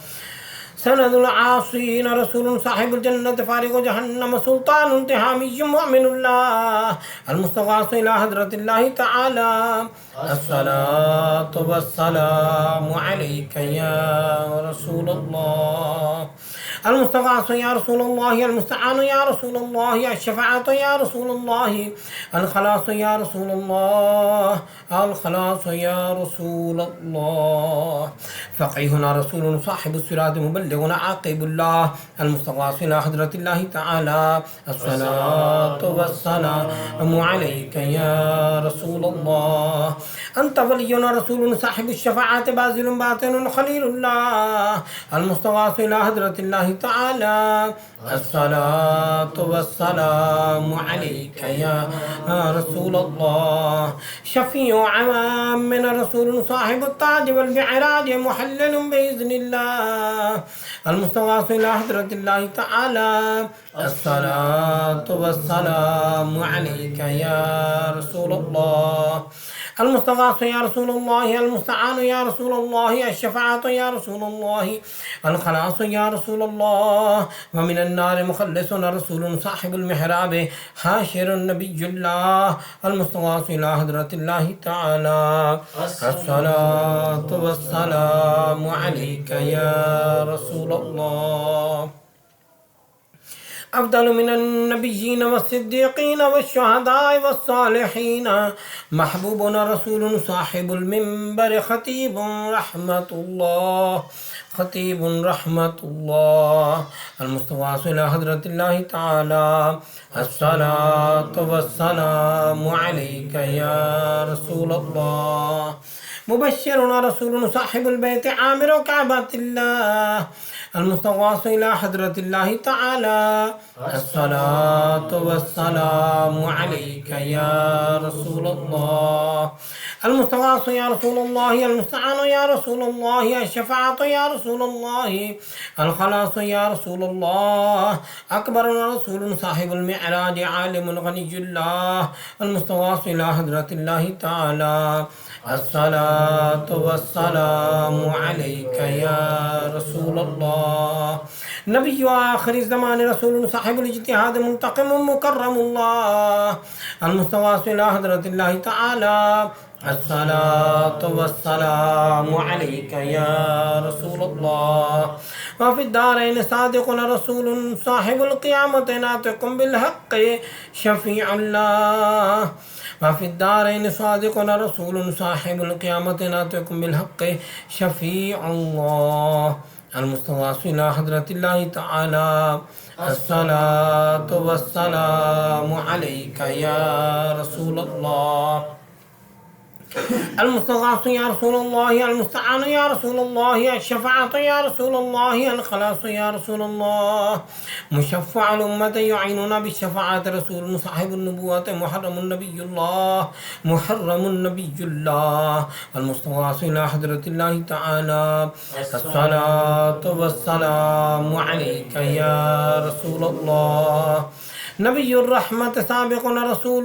سند العاصين رسول صاحب الجنة، فارغ جهنم، سلطان تهامي مؤمن الله، المستغاث إلى حضرة الله تعالى. الصلاة والسلام عليك يا رسول الله. المستغاث يا رسول الله، المستعان يا رسول الله، الشفاعة يا رسول الله، الخلاص يا رسول الله. الخلاص يا رسول الله. فقيهنا رسول صاحب الصراط، مبلغنا عاقب الله، المستغاث إلى حضرة الله تعالى. الصلاة والسلام عليك يا رسول الله. أنت ولينا رسول صاحب الشفاعة، باذل باطن خليل الله، المستغاث إلى حضرة الله تعالى. الصلاة والسلام عليك يا رسول الله. شفيع عوامنا رسول صاحب التاج والمعراج، محلل بإذن الله، المستغاث إلى حضرة الله تعالى. الصلاة والسلام عليك يا رسول الله. المستغاث يا رسول الله، المستعان يا رسول الله، الشفاعة يا رسول الله، الخلاص يا رسول الله. ومن النار مخلصنا رسول صاحب المحراب، حاشر النبي الله، المستغاث إلى حضرة الله تعالى. الصلاة والسلام عليك يا رسول الله. أفضل من النبيين والصديقين والشهداء والصالحين، محبوبنا رسول صاحب المنبر، خطيب رحمة الله، خطيب رحمة الله، المستغاث إلى حضرة الله تعالى. الصلاة والسلام عليك يا رسول الله. مبشرنا رسول صاحب البيت، عامر كعبة الله، المستغاث إلى حضرة الله تعالى الصلاة والسلام عليك يا رسول الله. المستغاث يا رسول الله، المستعان يا رسول الله، الشفاعة يا رسول الله، الخلاص يا رسول الله. أكبر رسول صاحب المعراج عالم غني الله. المستغاث إلى حضرة الله تعالى الصلاة والسلام عليك يا رسول الله. نبي آخر الزمان رسول صاحب الاجتهاد منتقم مكرم الله. المستغاث إلى حضرة الله تعالى الصلاة والسلام عليك يا رسول الله. وفي الدارين صادق رسول صاحب القيامة ناطق بالحق شفيع الله. وفي الدارين صادق رسول صاحب القيامة ناطق بالحق شفيع الله. المستغاث إلى حضرة الله تعالى الصلاة والسلام عليك يا رسول الله. المستغاث يا رسول الله، المستعان يا رسول الله، الشفاعة يا رسول الله، الخلاص يا رسول الله. مشفع الأمة يعيننا بالشفاعة رسول صاحب النبوة محرم النبي الله، محرم النبي الله. المستغاث إلى حضرة الله تعالى الصلاة والسلام عليك يا رسول الله. نبي الرحمة سابق رسول،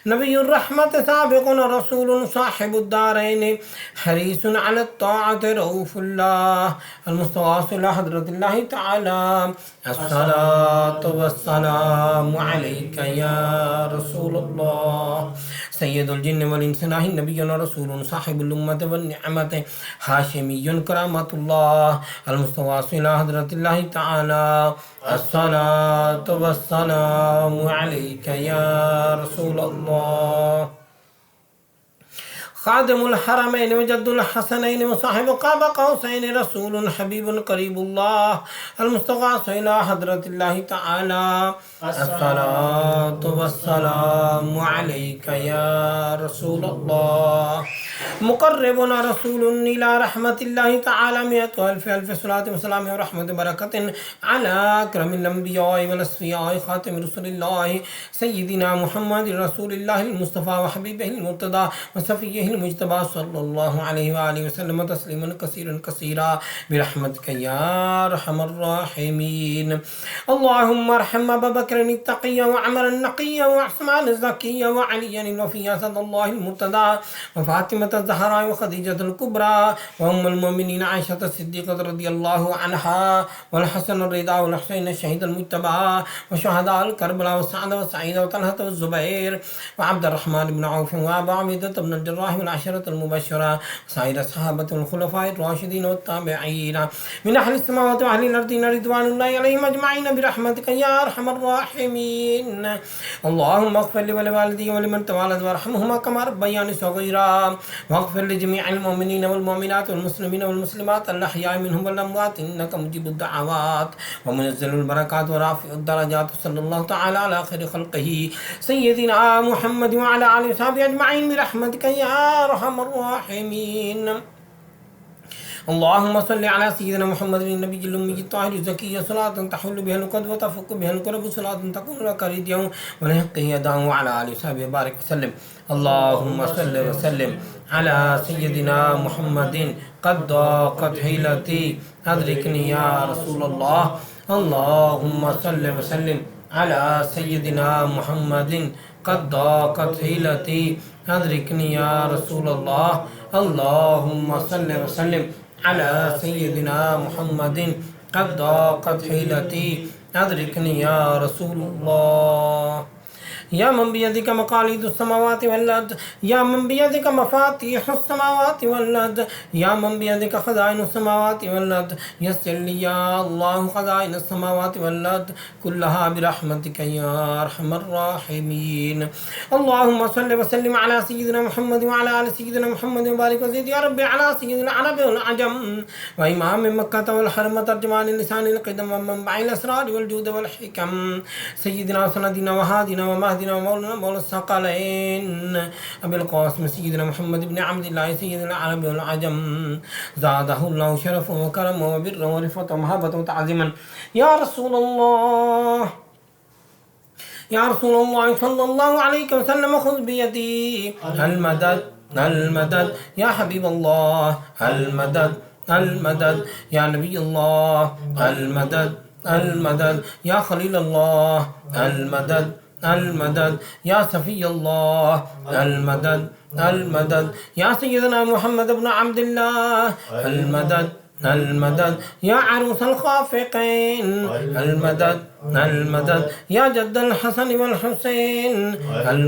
نبي الرحمة سابق رسول صاحب الدارين حريص على الطاعة رؤوف الله. المستغاث إلى حضرة الله تعالى الصلاة والسلام عليك يا رسول الله. سيد الجن والإنس نبي رسول صاحب الأمة والنعمة هاشمي كرامة الله. المستغاث إلى حضرة الله تعالى الصلاة والسلام عليك يا رسول الله. خادم الحرمين وجد الحسنين وصاحب قاب قوسين رسول حبيب قريب الله. المستغاث إلى حضرة الله تعالى الصلاة والسلام عليك يا رسول الله. مقربنا رسول إلى رحمة الله تعالى 100,000 صلاة وسلام ورحمة بركة على أكرم الأنبياء والأصفياء خاتم رسول الله سيدنا محمد رسول الله المصطفى وحبيبه المرتضى وصفيه المجتبى صلى الله عليه وآله وسلم تسليما كثيرا كثيرا برحمتك يا أرحم الراحمين. اللهم ارحم أبا بكر التقي وعمر النقي وعثمان الزكي وعليا الوفي أسد الله المرتضى وفاطمة الزهراء وخديجة الكبرى وأم المؤمنين عائشة الصديقة رضي الله عنها والحسن الرضا والحسين الشهيد المجتبى وشهداء الكربلاء والسعد والسعيد وطلحة والزبير وعبد الرحمن بن عوف وأبا عبيدة بن الجراح والعشرة المبشرة وسائر الصحابة والخلفاء الراشدين والتابعين من أهل السماوات وأهل الأرض رضوان الله عليهم أجمعين برحمتك يا أرحم الراحمين. اللهم اغفر لي ولوالدي ولمن توالد وارحمهما كما ربياني صغيرا واغفر لجميع المؤمنين والمؤمنات والمسلمين والمسلمات الأحياء منهم والأموات إنك مجيب الدعوات ومنزل البركات ورافع الدرجات. صلى الله تعالى على خير خلقه سيدنا محمد وعلى آله وصحبه أجمعين برحمتك يا أرحم الراحمين. اللهم صل على سيدنا محمد النبي الأمي الطاهر الزكي صلاة تحل بها القدوة وتفك بها الكرب صلاة تكون لك رضيا ونحقه يداه وعلى آله وصحبه بارك وسلم. اللهم صل وسلم على سيدنا محمد قد ضاقت حيلتي أدركني يا رسول الله. اللهم صل وسلم على سيدنا محمد قد ضاقت حيلتي أدركني يا رسول الله. اللهم صل وسلم على سيدنا محمد قد ضاقت حيلتي أدركني يا رسول الله. يا من بيدك مقاليد السماوات والأرض، يا من بيدك مفاتيح السماوات والأرض، يا من بيدك خزائن السماوات والأرض، يسر لي يا الله خزائن السماوات والأرض كلها برحمتك يا أرحم الراحمين. اللهم صل وسلم على سيدنا محمد وعلى آل سيدنا محمد وبارك وزد يا ربي على سيد العرب والعجم وإمام مكة والحرم ترجمان لسان القدم ومنبع الأسرار والجود والحكم سيدنا سندنا وهادنا ومهدنا सादिना मौलाना मौला सकलैन अबुल कासिम सय्यदना मुहम्मद इब्न अब्दुल्लाह सय्यदुल अरब वल अजम ज़ादहुल्लाहु शरफन व करमन व बिर्रन व रिफ़अतन व महब्बतन व तअज़ीमन या रसूलल्लाह या रसूलल्लाह सल्लल्लाहु अलैहि वसल्लम खुज़ बियदी अल मदद या हबीबल्लाह अल मदद या नबील्लाह अल मदद या खलीलल्लाह अल मदद या सफ़ील्लाह अल मदद या सय्यदना मुहम्मद इब्न अब्दुल्लाह अल मदद या अरूस अल खाफ़िक़ैन अल मदद या जद्दल हसन वल हुसैन अल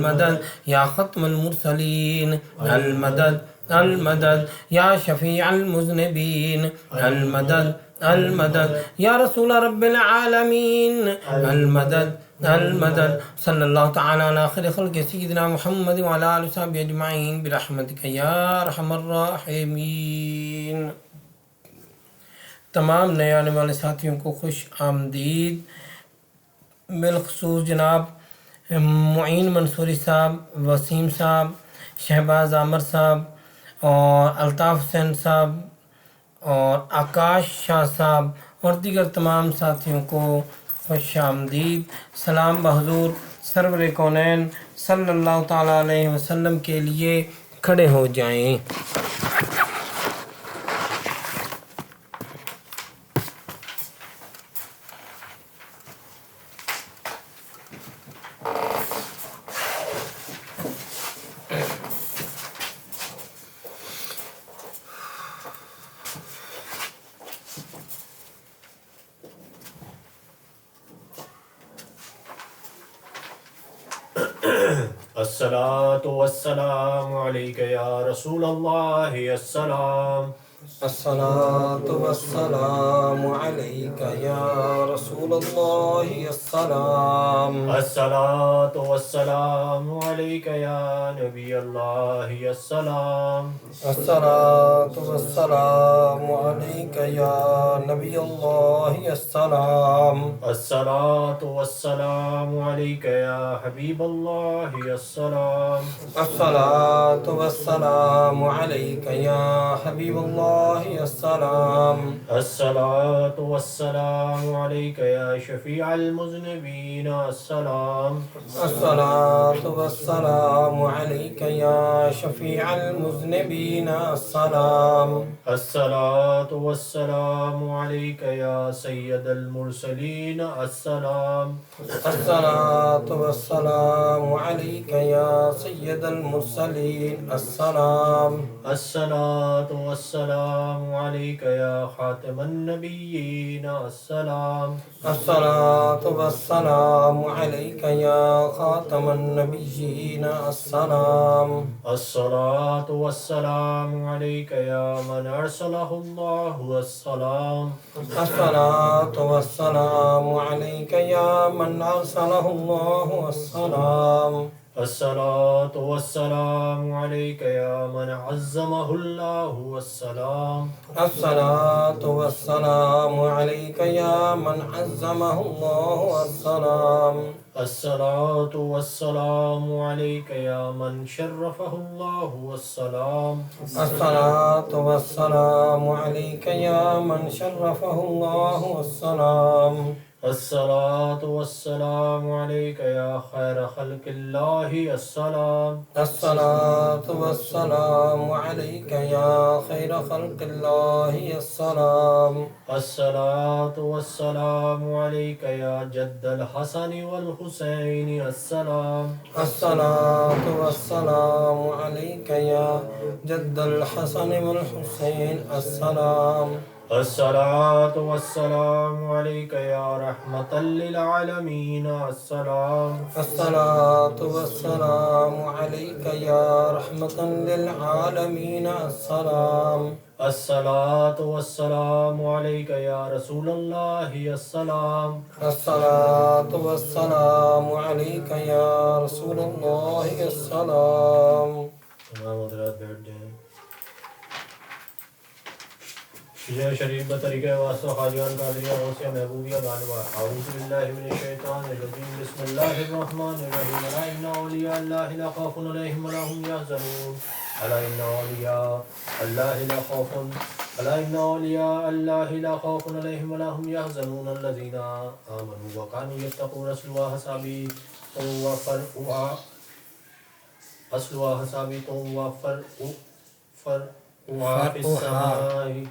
मदद या ख़त्मुल मुरसलीन अल मदद या शफ़ीअल मुज़निबीन अल मदद या रसूल रब्बिल आलमीन अल मदद सल्लल्लाहु तआला अला खैरि खल्क़ि सय्यिदिना मुहम्मद व अला आलिहि व सहबिहि अजमईन बिरहमतिका या अरहमर राहिमीन। तमाम नए आने वाले साथियों को खुश आमदीद। बिलखसूस जनाब मुईन मंसूरी साहब, वसीम साहब, शहबाज आमर साहब और अल्ताफ़ हुसैन साहब और आकाश शाह साहब और दीगर तमाम साथियों को खुश आमदीद। सलाम बहज़ूर सरवर कौनैन सल्लल्लाहु ताला अलैहि वसल्लम के लिए खड़े हो जाएं। अस्सलातु वस्सलामु अलैका या रसूलल्लाह अस्सलाम। अस्सलातु वस्सलामु अलैका या रसूलल्लाह अस्सलाम। अस्सलातु वस्सलामु अलैका या नबी अल्लाह अस्सलाम। अस्सलातु वस्सलामु अलैका या नबी अल्लाह अस्सलाम। अस्सलातु वस्सलामु अलैका या हबीब अल्लाह अस्सलाम। अस्सलातु वस्सलामु अलैका या हबीब अल्लाह अस्सलाम। अस्सलातु वस्सलामु अलैका या शफीअल मुज़निबीन अस्सलाम। अस्सलातु वस्सलामु अलैका या शफीअल मुज़निबीन अस्सलाम। अस्सलातु वस्सलामु अलैका या सय्यदल मुरसलीन अस्सलाम। अस्सलातु वस्सलामु अलैका या सय्यदल मुरसलीन अस्सलाम। अस्सलातु वस्सलामु अलैका या खातिमन नबिय्यीन अस्सलाम। अस्सलातु वस्सलामु अलैका या खातमन नबिय्यीन अस्सलाम। अस्सलातु वस्सलामु अलैका या मन अरसलहुल्लाहु अस्सलाम। अस्सलातु वस्सलामु अलैका या मन अरसलहुल्लाहु अस्सलाम। अस्सलातु वस्सलामु अलैका या मन अज़्ज़महुल्लाहु अस्सलाम। अस्सलातु वस्सलामु अलैका या मन अज़्ज़महुल्लाहु अस्सलाम। अस्सलातु वस्सलामु अलैका या मन शर्रफहुल्लाहु अस्सलाम। अस्सलातु वस्सलामु अलैका या मन शर्रफहुल्लाहु अस्सलाम। अस्सलातु वस्सलामु अलैका या खैर खल्क़िल्लाहि अस्सलाम। अस्सलातु वस्सलामु अलैका या खैर खल्क़िल्लाहि अस्सलाम। अस्सलातु वस्सलामु अलैका या जद्दल हसन वल हुसैन अस्सलाम। अस्सलातु वस्सलामु अलैका या जद्दल हसन वल हुसैन अस्सलाम। अस्सलातु वस्सलामु अलैका या रहमतल लिल आलमीन अस्सलाम। अस्सलातु वस्सलामु अलैका या रहमतन लिल आलमीन अस्सलाम। अस्सलातु वस्सलामु अलैका या रसूलल्लाह अस्सलाम। अस्सलातु वस्सलामु अलैका या रसूलल्लाह अस्सलाम। तमाम हज़रात बैठ जाएं। ये शरीफ बतरीक़े वास्ता खालियान कादिरिया गौसिया महबूबिया बानवा औज़ु बिल्लाहि मिनश शैतानिर रजीम बिस्मिल्लाहिर रहमानिर रहीम अला इन्ना औलिया अल्लाहि ला खौफुन अलैहिम वला हुम यहज़नून अला इन्ना औलिया अल्लाहि ला खौफुन अला इन्ना औलिया अल्लाहि ला खौफुन अलैहिम वला हुम यहज़नून अल्लज़ीना आमनू व कानू यत्तक़ून अस्लुहा हसाबी व फरउहा अस्लुहा हसाबी व फरउहा फिस समाई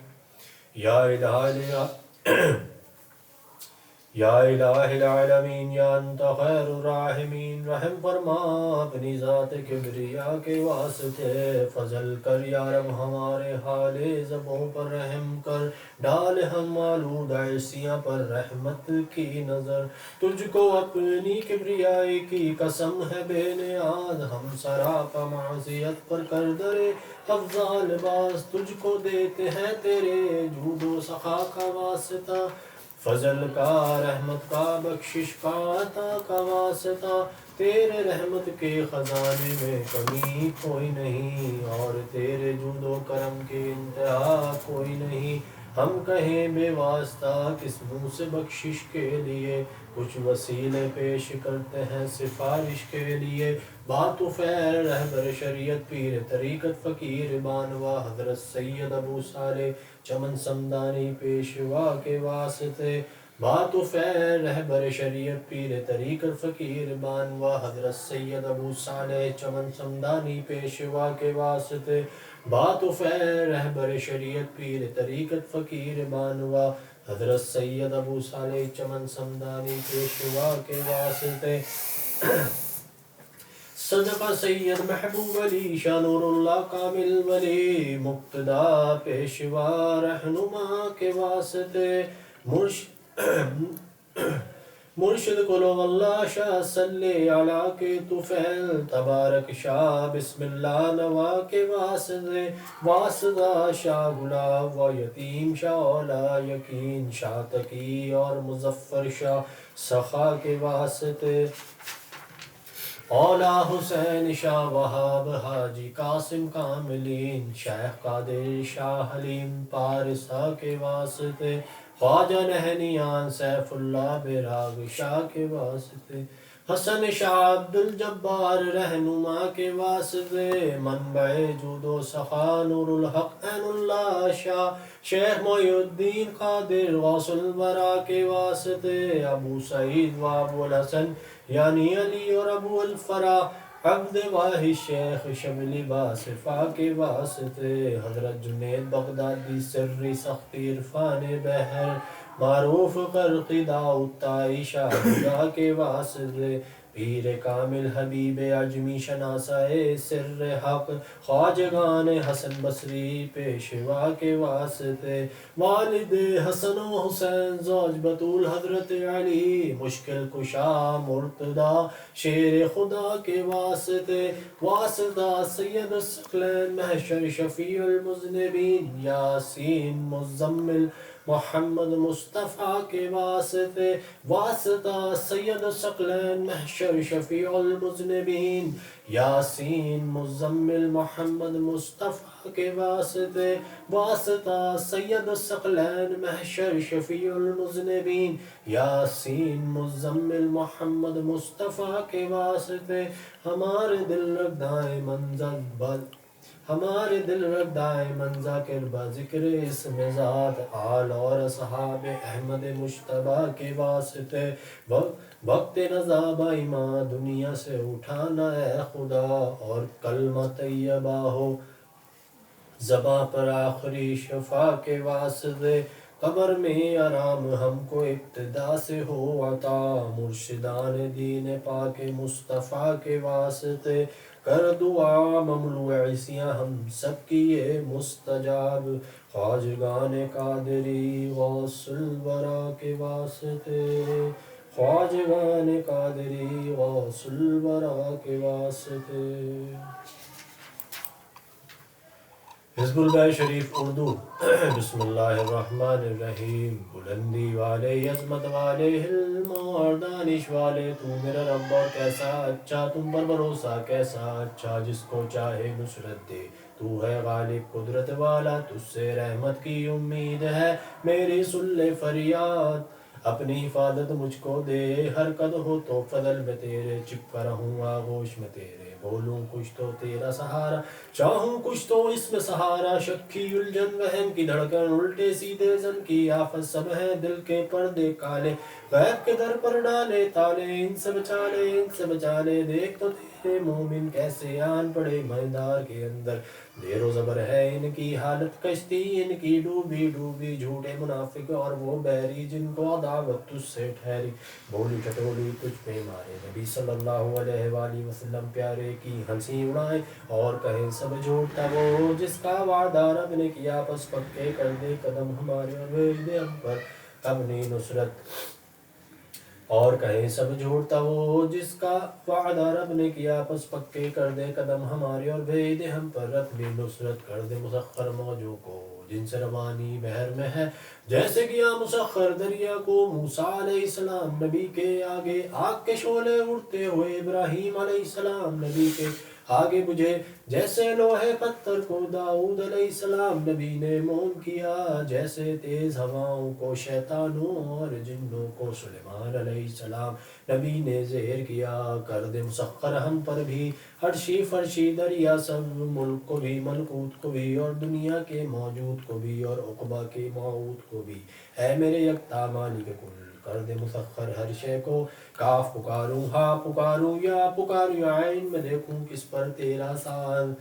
या इलाहिल आलमीन या अंत खैरुर राहिमीन रहम फरमा अपनी ज़ात किब्रिया के वास्ते फजल कर या रब हमारे हाले ज़बों पर रहम कर डाल हम आलूद ऐसियाँ पर रहमत की नज़र तुझको अपनी किब्रियाई की कसम है बेनियाज हम सरापा मासियत पर कर दरे अफ़ज़ाल बास तुझको देते हैं तेरे जूदो सखा का वास्ता फजल का रहमत का बख्शिश का अता का वास्ता तेरे रहमत के ख़ज़ाने में कमी कोई नहीं और तेरे जूदो करम के इंतहा कोई नहीं हम कहें बेवास्ता किस मुँह से बख्शिश के लिए कुछ वसीले पेश करते हैं सिफारिश के लिए बात फ़ैर रहबर शरीयत पीर तरीक़त फ़कीर बानवा हज़रत सैयद अबू साले चमन समदानी पेशवा के वास्ते बात फ़ैर रहबर शरीयत पीर तरीक़त फ़कीर बानवा हज़रत सैयद अबू साले चमन समदानी पेशवा के वास्ते बात फ़ैर रहबर शरीयत पीर तरीक़त फ़कीर बानवा हज़रत सैयद अबू साले चमन समदानी पेशवा के वास्ते सदका सैयद महबूब अली शाह नूरुल्लाह कामिल वली मुक्तदा पेशवा रहनुमा के वास्ते मुर्शिद कुलो वल्ला शाह सल्ले अला के तुफैल तबारक शाह बिस्मिल्लाह नवा के वास्ते वास्ता शाह गुलाब व यतीम शाह औला यकीन शाह तकी और मुजफ्फर शाह सखा के वास्ते औला हुसैन शाह वहाब हाजी कासिम कामिलीन शेख कादिर शाह हलीम पारिसा के वास्ते ख्वाजा नहनियान सैफुल्लाह बेराग शाह के वास्ते हसन शाह अब्दुल जब्बार रहनुमा के वास्ते मनबे जूदो सखा नूरुल हक ऐनुल्लाह शाह शेख मोयुद्दीन कादिर गौसुल बरा के वास्ते अबू सईद व अबुल हसन यानी अली और अबू अल फरा अब्द वाहि शेख शबली बासिफा के वास्ते हजरत जुनैद बगदादी सिर्री सख्ती इरफान बहर मारूफ करक़िदा उताई शाह के वास्ते पीर कामिल हबीब अजमी शनासाए सिर्र हक ख्वाजगान हसन बसरी पेशवा के वास्ते वालिद हसन हुसैन ज़ौज बतूल हजरत अली मुश्किल कुशा मुर्तदा शेर खुदा के वास्ते वास्ता सैयद सकलैन महशर शफीउल मुज़निबीन यासीन मुज़म्मिल मोहम्मद मुस्तफ़ा के वास्ते वास्ता सैयद सकलैन महशर शफीउल मुज़निबीन यासीन मुज़म्मिल मोहम्मद मुस्तफ़ा के वास्ते वास्ता सैयद सकलैन महशर शफीउल मुज़निबीन यासीन मुज़म्मिल मोहम्मद मुस्तफ़ा के वास्ते हमारे दिल रगदाए मंज़र बद हमारे दिल रगदाए मंजा कर बाजिक्र इसमें ज़ात आल और असहाब अहमद मुश्तबा के वास्ते वक्त नज़ाबा इमा दुनिया से उठाना है खुदा और कलमा तैयबा हो ज़बा पर आखिरी शफा के वास्ते कब्र में आराम हमको इब्तिदा से हो अता मुर्शिदान दीन पाक मुस्तफ़ा के वास्ते कर दुआ ममलू ऐसियाँ हम सब की ये मुस्तजाब ख्वाजगान कादरी गौसुल वरा के वास्ते ख्वाजगान कादरी गौसुल वरा के वास्ते। हिज़्बुल बैत शरीफ उर्दू बिस्मिल्लाहिर्रहमानिर्रहीम बुलंदी वाले यज़मत वाले हिल्म और दानिश वाले तू मेरा रब और कैसा अच्छा तुम पर भरोसा कैसा अच्छा जिसको चाहे नुसरत दे तू तू है गालिब कुदरत वाला, तुझसे रहमत की उम्मीद है, मेरी सुन ले फरियाद। अपनी हिफाजत मुझको दे, हरकत हो तो फजल में तेरे, चिपका रहूं आगोश में तेरे, बोलूं कुछ तो तेरा सहारा, चाहूं कुछ तो इसमें सहारा। शक की उलझन वहम की धड़कन, उल्टे सीधे जन की आफत, सब है दिल के पर्दे काले, गैब के दर पर डाले ताले, इनसे बचा ले इनसे बचा ले, देख तो तेरे मोमिन कैसे आन पड़े मैदार के अंदर। देरो ज़बर है इनकी हालत, कश्ती इनकी डूबी डूबी, झूठे मुनाफिक और वो बैरी, जिनको अदावत तुझसे ठहरी। बोली टटोली तुझ पे मारे, नबी सल्लल्लाहु अलैहि वसल्लम प्यारे की हंसी उड़ाए, और कहें सब झूठा वो जिसका वादा रब ने किया, बस पक्के कर दे कदम हमारे और भेज दे हम पर अपनी नुसरत। और कहे सब झूठा वो जिसका वादा रब ने किया, बस पक्के कर दे कदम हमारे और भेज दे हम पर अपनी नुसरत। कर दे मुसख्खर मौजों को जिनसे रवानी बहर में है, जैसे किया मुसख्खर दरिया को मूसा अलैहिस्सलाम नबी के आगे, आग के शोले उड़ते हुए इब्राहीम अलैहिस्सलाम नबी के आगे बुझे, जैसे लोहे पत्थर को दाऊद अलैहिस्सलाम नबी ने मोम किया, जैसे तेज हवाओं को शैतानों और जिन्नों को सुलेमान अलैहिस्सलाम नबी ने ज़ेर किया। कर दे मुसख्खर हम पर भी अर्शी फर्शी दरिया सब, मुल्क को भी मलकूत को भी और दुनिया के मौजूद को भी और उक़बा के मौऊद को भी, है मेरे यकता मालिक कुल। कर दे मुसख्खर हर शे को, काफ पुकारूं हाँ पुकारूं या पुकारूं आइन में देखूं किस पर तेरा साथ।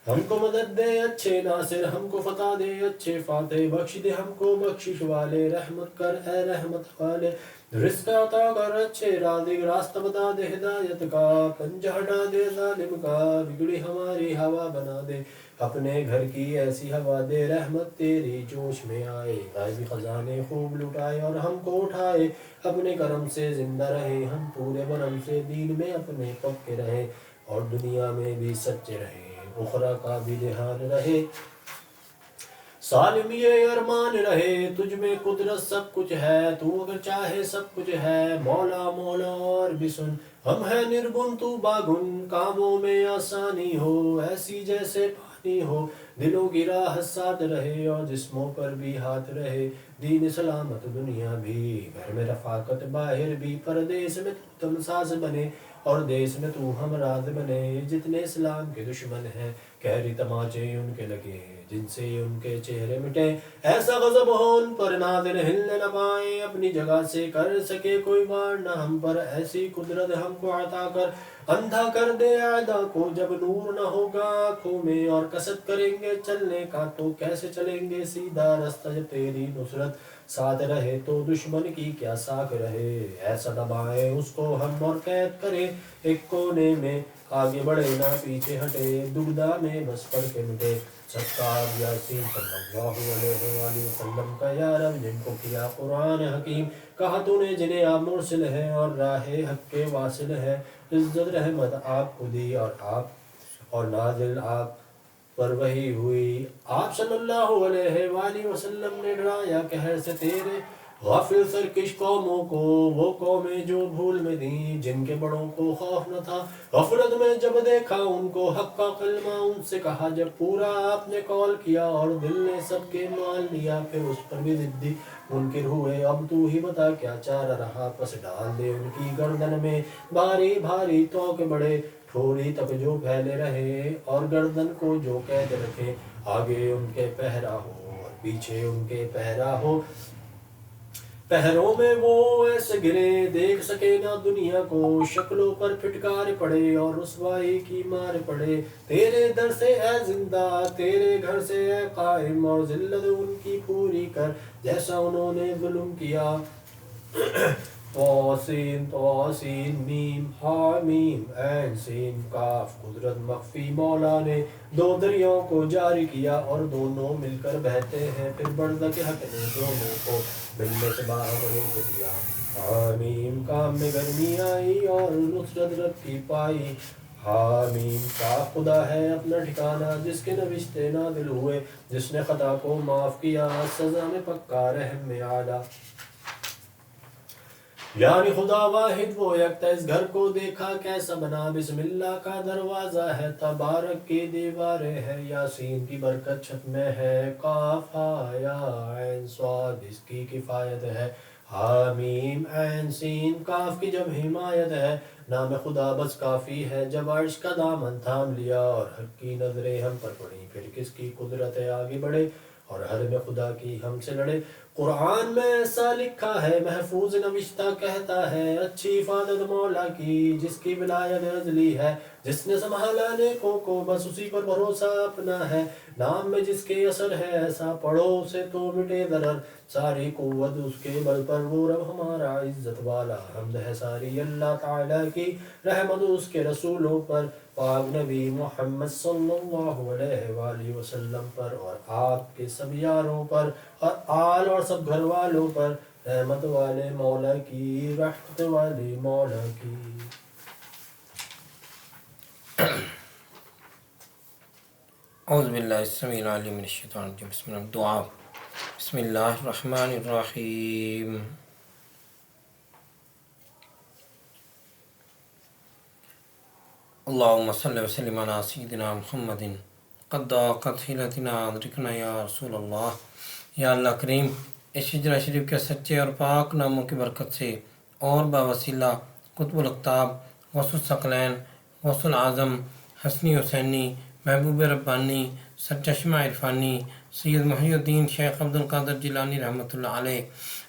हमको मदद दे अच्छे नासिर, हमको फतह दे अच्छे फाते, बख्श दे हमको बख्शिश वाले, रहमत कर ए रहमत वाले, रिज़्क़ अता कर अच्छे राज़िक़, रास्ता बता दे हिदायत का, पंजा हटा दे जालिम का, बिगड़ी हमारी हवा बना दे अपने घर की ऐसी हवा दे, रहमत तेरी जोश में आए, गायबी खजाने खूब लुटाए और हमको उठाए, अपने करम से जिंदा रहे हम पूरे बरम से, दीन में अपने पक्के रहे और दुनिया में भी सच्चे रहे, उखरा का भी ध्यान रहे, सालिम ये अरमान रहे, तुझ में कुदरत सब कुछ है, तू अगर चाहे सब कुछ है, मौला मौला और भी सुन, हम है निर्गुण तू बागुन, कामों में आसानी हो ऐसी जैसे पानी हो, दिलों की राह साथ रहे और जिस्मों पर भी हाथ रहे, दीन सलामत दुनिया भी, घर में रफाकत बाहर भी, परदेश में तू तमसाज बने और देश में तू हमराज बने, जितने इस्लाम के दुश्मन हैं कहरी तमाचे उनके लगे, जिनसे उनके चेहरे मिटे, ऐसा गजब हो उन पर नाज़िर हिलने न पाए, अपनी जगह से कर सके कोई वार न हम पर, ऐसी कुदरत हमको अता कर, अंधा कर दे आदा को जब नूर न होगा आँखों में, और कसरत करेंगे चलने का तो कैसे चलेंगे सीधा रास्ता, जब तेरी नुसरत साथ रहे तो दुश्मन की क्या साख रहे, ऐसा दबाए उसको हम और कैद करे एक कोने में, आगे बढ़े ना पीछे हटे, दुगदा में बस पढ़ के मिटे, सत्कार यासीन सल्लल्लाहु अलैहि वसल्लम का या रब, जिनको किया कुरान हकीम, कहा तूने जिन्हें आप मुरसिल हैं और राहे हक के वासिल हैं, इज्जत रहमत आपको दी और आप और नाजिल आप पर वही हुई, आप सल्लल्लाहु अलैहि वसल्लम ने डराया कहर से तेरे गाफिल सरकश कौमों को, वो कौमें जो भूल में थी जिनके बड़ों को खौफ न था, गफलत में जब देखा उनको हक का कलमा उनसे कहा, जब पूरा आपने कॉल किया और दिल ने सबके मान लिया, फिर उस पर भी जिद्दी मुनकिर हुए, अब तू ही बता क्या चारा रहा, पस डाल दे उनकी गर्दन में भारी भारी तोके बड़े, ठोड़ी तक जो फैले रहे और गर्दन को जो कैद रखे, आगे उनके पहरा हो और पीछे उनके पहरा हो, पहरों में वो ऐसे गिरे देख सके ना दुनिया को, शक्लों पर फिटकार पड़े और रुसवाई की मार पड़े, तेरे दर से है जिंदा तेरे घर से है कायम, और जिल्लत उनकी पूरी कर जैसा उन्होंने जुल्म किया। तौसीन मीम हामीम ऐन सीन काफ, कुदरत मख्फी मौला ने दो दरियाओं को जारी किया और दोनों मिलकर बहते हैं, फिर बर्द के हक ने दोनों को मिलने से बाहर रोक दिया। हामीम काम में गर्मी आई और नुसरत रब की पाई, हामीम का खुदा है अपना ठिकाना जिसके नविश्ते नादिल हुए, जिसने खता को माफ़ किया सज़ा में पक्का रहम में आला। यानी खुदा वाहिद वो यकता। इस घर को देखा कैसा बना, बिस्मिल्लाह का दरवाज़ा है, तबारक की दीवारें है, यासीन की बरकत छत में है, काफ हा या ऐन स्वाद इसकी किफ़ायत है, हामीम ऐन सीन काफ की जब हिमायत है, नाम खुदा बस काफ़ी है, जब अर्श का दामन थाम लिया और हक की नज़रें हम पर पड़ी, फिर किसकी कुदरत है आगे बढ़े और हर में खुदा की हमसे लड़े। कुरान में ऐसा लिखा है, महफूज नविश्ता कहता है, अच्छी इफादत मौला की जिसकी विलायत अजली है, जिसने संभाला नेकों को बस उसी पर भरोसा अपना है, नाम में जिसके असर है ऐसा पढ़ो उसे तो मिटे दरर, सारी कुव्वत उसके बल पर वो रब हमारा इज्जत वाला, हमद है सारी अल्लाह ताला की, रहमत उसके रसूलों पर, पाक नबी मोहम्मद सल्लल्लाहु अलैहि वसल्लम पर और आपके सब यारों पर और आल और सब घर वालों पर, रहमत वाले मौला की, रहमत वाले मौला की। औज़ुबिल्लाहिस्समीउल अलीम मिनश शैतानिर रजीम। बिस्मिल्लाह दुआ। बिस्मिल्लाहिर्रहमानिर्रहीम। अल्लाहुम्मा सल्लि व सल्लिम अला सय्यिदिना मुहम्मदिन क़द्दाक़त हिलतिना अदरिकना या रसूलल्लाह। या अल्लाह करीम, इस हिजरा शरीफ के सच्चे और पाक नामों की बरकत से और बावसीला कुतुबुल अक़ताब, गौसुल सकलैन, गौसुल आज़म, हसनी हुसैनी, महबूब रब्बानी, सरचश्मा इरफानी, सैयद मुहियुद्दीन शेख अब्दुल कादिर जिलानी रहमतुल्लाह अलैह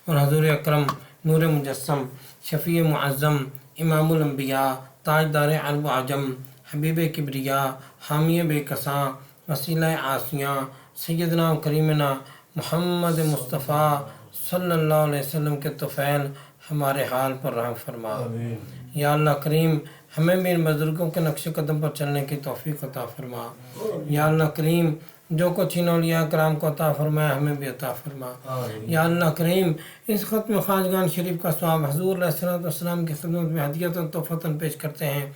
और हज़ूर अकरम नूर मुजस्सम, शफ़ी मुअज़्ज़म, इमामुल अंबिया, ताजदार अरब आजम, हबीब किबरिया, हामी बेकसां, वसीला आसियाँ, सैयदना करीमना मोहम्मद मुस्तफ़ा सल्लल्लाहु अलैहि वसल्लम के तुफ़ैल हमारे हाल पर रहम फरमा। या अल्लाह करीम, हमें भी इन बुज़ुर्गों के नक्श कदम पर चलने की तौफ़ीक़ अता फरमा। या अल्लाह करीम, जो कुछ इन औलिया कराम को अता फरमाया हमें भी अता फरमा। या अल्लाह करीम, इस ख़त्म ख़ाजगान शरीफ का स्वाब हज़ूर अलैहिस्सलातु वस्सलाम की खिदमत में हदियतन तोहफ़तन पेश करते हैं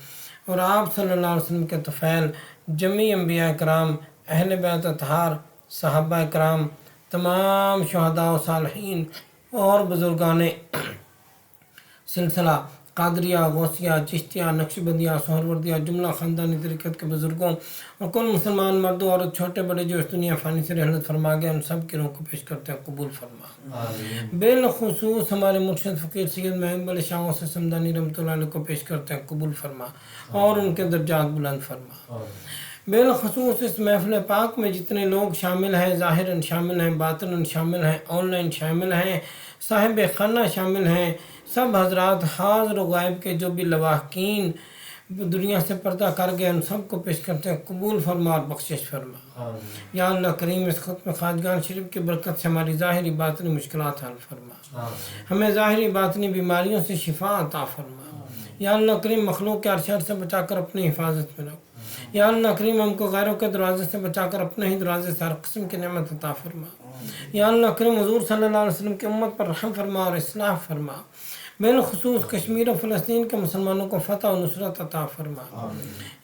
और आप सल्लल्लाहु अलैहि वसल्लम के तुफ़ैल जमी अंबिया कराम, अहले बैत अतहार, सहाबा कराम, तमाम शुहदा व सालिहीन और बुज़ुर्गान सिलसिला कादरिया, गौसिया, चिश्तिया, नक्शबंदिया, सोहरवर्दिया, जुमला ख़ानदानी तरीक़त के बुज़ुर्गों और कुल मुसलमान मर्दों और छोटे बड़े जो इस दुनिया फ़ानी से रहमत फरमा गए, उन सब की रूह को पेश करते हैं कबूल फरमा। बिलख़ुसूस हमारे मुर्शिद फ़कीर सैयद महबूब अली शाह से समदानी रहमतुल्लाह अलैह को पेश करते हैं कबूल फरमा और उनके दर्जात बुलंद फरमा। बिलख़ुसूस इस महफ़िल पाक में जितने लोग शामिल हैं, ज़ाहिरन शामिल हैं, बातिनन शामिल हैं, ऑनलाइन शामिल हैं, साहिब खाना शामिल हैं, सब हजरात हाज़िर व गायब के जो भी लवाहकीन दुनिया से पर्दा कर गए, उन सब को पेश करते हैं कबूल फरमा और बख्शिश फरमा। या अल्लाह करीम, इस ख़त्म ख़ाजगान शरीफ की बरकत से हमारी ज़ाहिरी बातिनी मुश्किलात हल फरमा, हमें ज़ाहिरी बातिनी बीमारियों से शिफा अता फरमा। या अल्लाह करीम, मखलूक के अरशर से बचाकर अपनी हिफाजत में रख। या अल्लाह करीम, हमको गैरों के दरवाजे से बचाकर अपने ही दरवाजे से हर किस्म की नेमत अता फरमा। या अल्लाह करीम, हुज़ूर सल्लल्लाहु अलैहि वसल्लम की उम्मत पर रहम फरमा और इस्लाह फरमा। बिलख़ुसूस कश्मीर और फ़लस्तीन के मुसलमानों को फ़तह और नुसरत अता फरमा।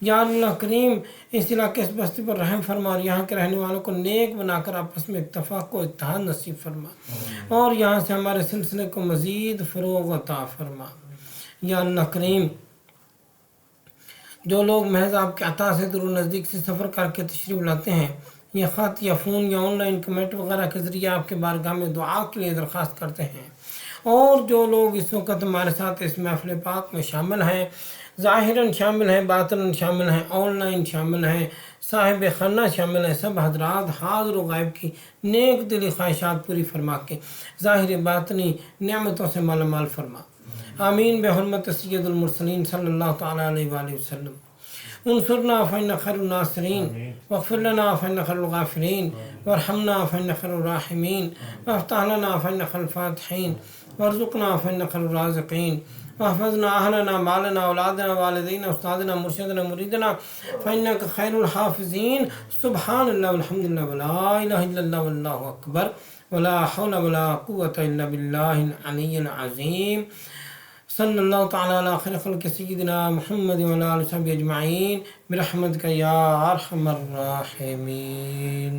या अल्लाह करीम, इस इलाके इस बस्ती पर रहम फरमा और यहाँ के रहने वालों को नेक बनाकर आपस में इत्तफ़ाक़ व इत्तेहाद नसीब फरमा और यहाँ से हमारे सिलसिले को मज़ीद फ़रोग़ अता फरमा। या अल्लाह करीम, जो लोग महज आपके अता से दूर नज़दीक से सफ़र करके तशरीफ़ लाते हैं, या ख़त या फ़ोन या ऑनलाइन कमेंट वगैरह के ज़रिए आपके बारगाह में दुआ के लिए दरख्वास्त करते हैं, और जो लोग इस वक्त हमारे साथ इस महफ़िल पाक में शामिल हैं, ज़ाहिरन शामिल हैं, बातिनन शामिल हैं, ऑनलाइन शामिल हैं, साहिब खाना शामिल हैं, सब हजरात हाज़िर व गायब की नेक दिली ख्वाहिशात पूरी फरमा के ज़ाहिरी बातिनी नेमतों से माला माल फरमा। आमीन बिहुर्मत सय्यदुल मुरसलीन सल्लल्लाहु तआला अलैहि वसल्लम। उन्सुरना फ़इन्नका खैरुन नासिरीन वग़फ़िर लना फ़इन्नका खैरुल गाफ़िरीन वरहमना फ़इन्नका खैरुर राहिमीन वफ़्तह लना फ़इन्नका खैरुल फ़ातिहीन वरज़ुक़ना फ़इन्नका खैरुर राज़िक़ीन वहफ़ज़ना अहलना मालना औलादना वालिदैन उस्तादना मुर्शिदना मुरीदना फ़इन्नका खैरुल हाफ़िज़ीन। सुब्हानल्लाह वल्हम्दुलिल्लाह वला इलाहा इल्लल्लाह वल्लाहु अकबर वला हौला वला कुव्वता इल्ला बिल्लाहिल अलिय्यिल अज़ीम। सल्लल्लाहु तआला अला खैरि ख़ल्क़ि सय्यिदिना मुहम्मद व अला आलिहि व सहबिहि अजमईन बिरहमतिका या अरहमर राहिमीन।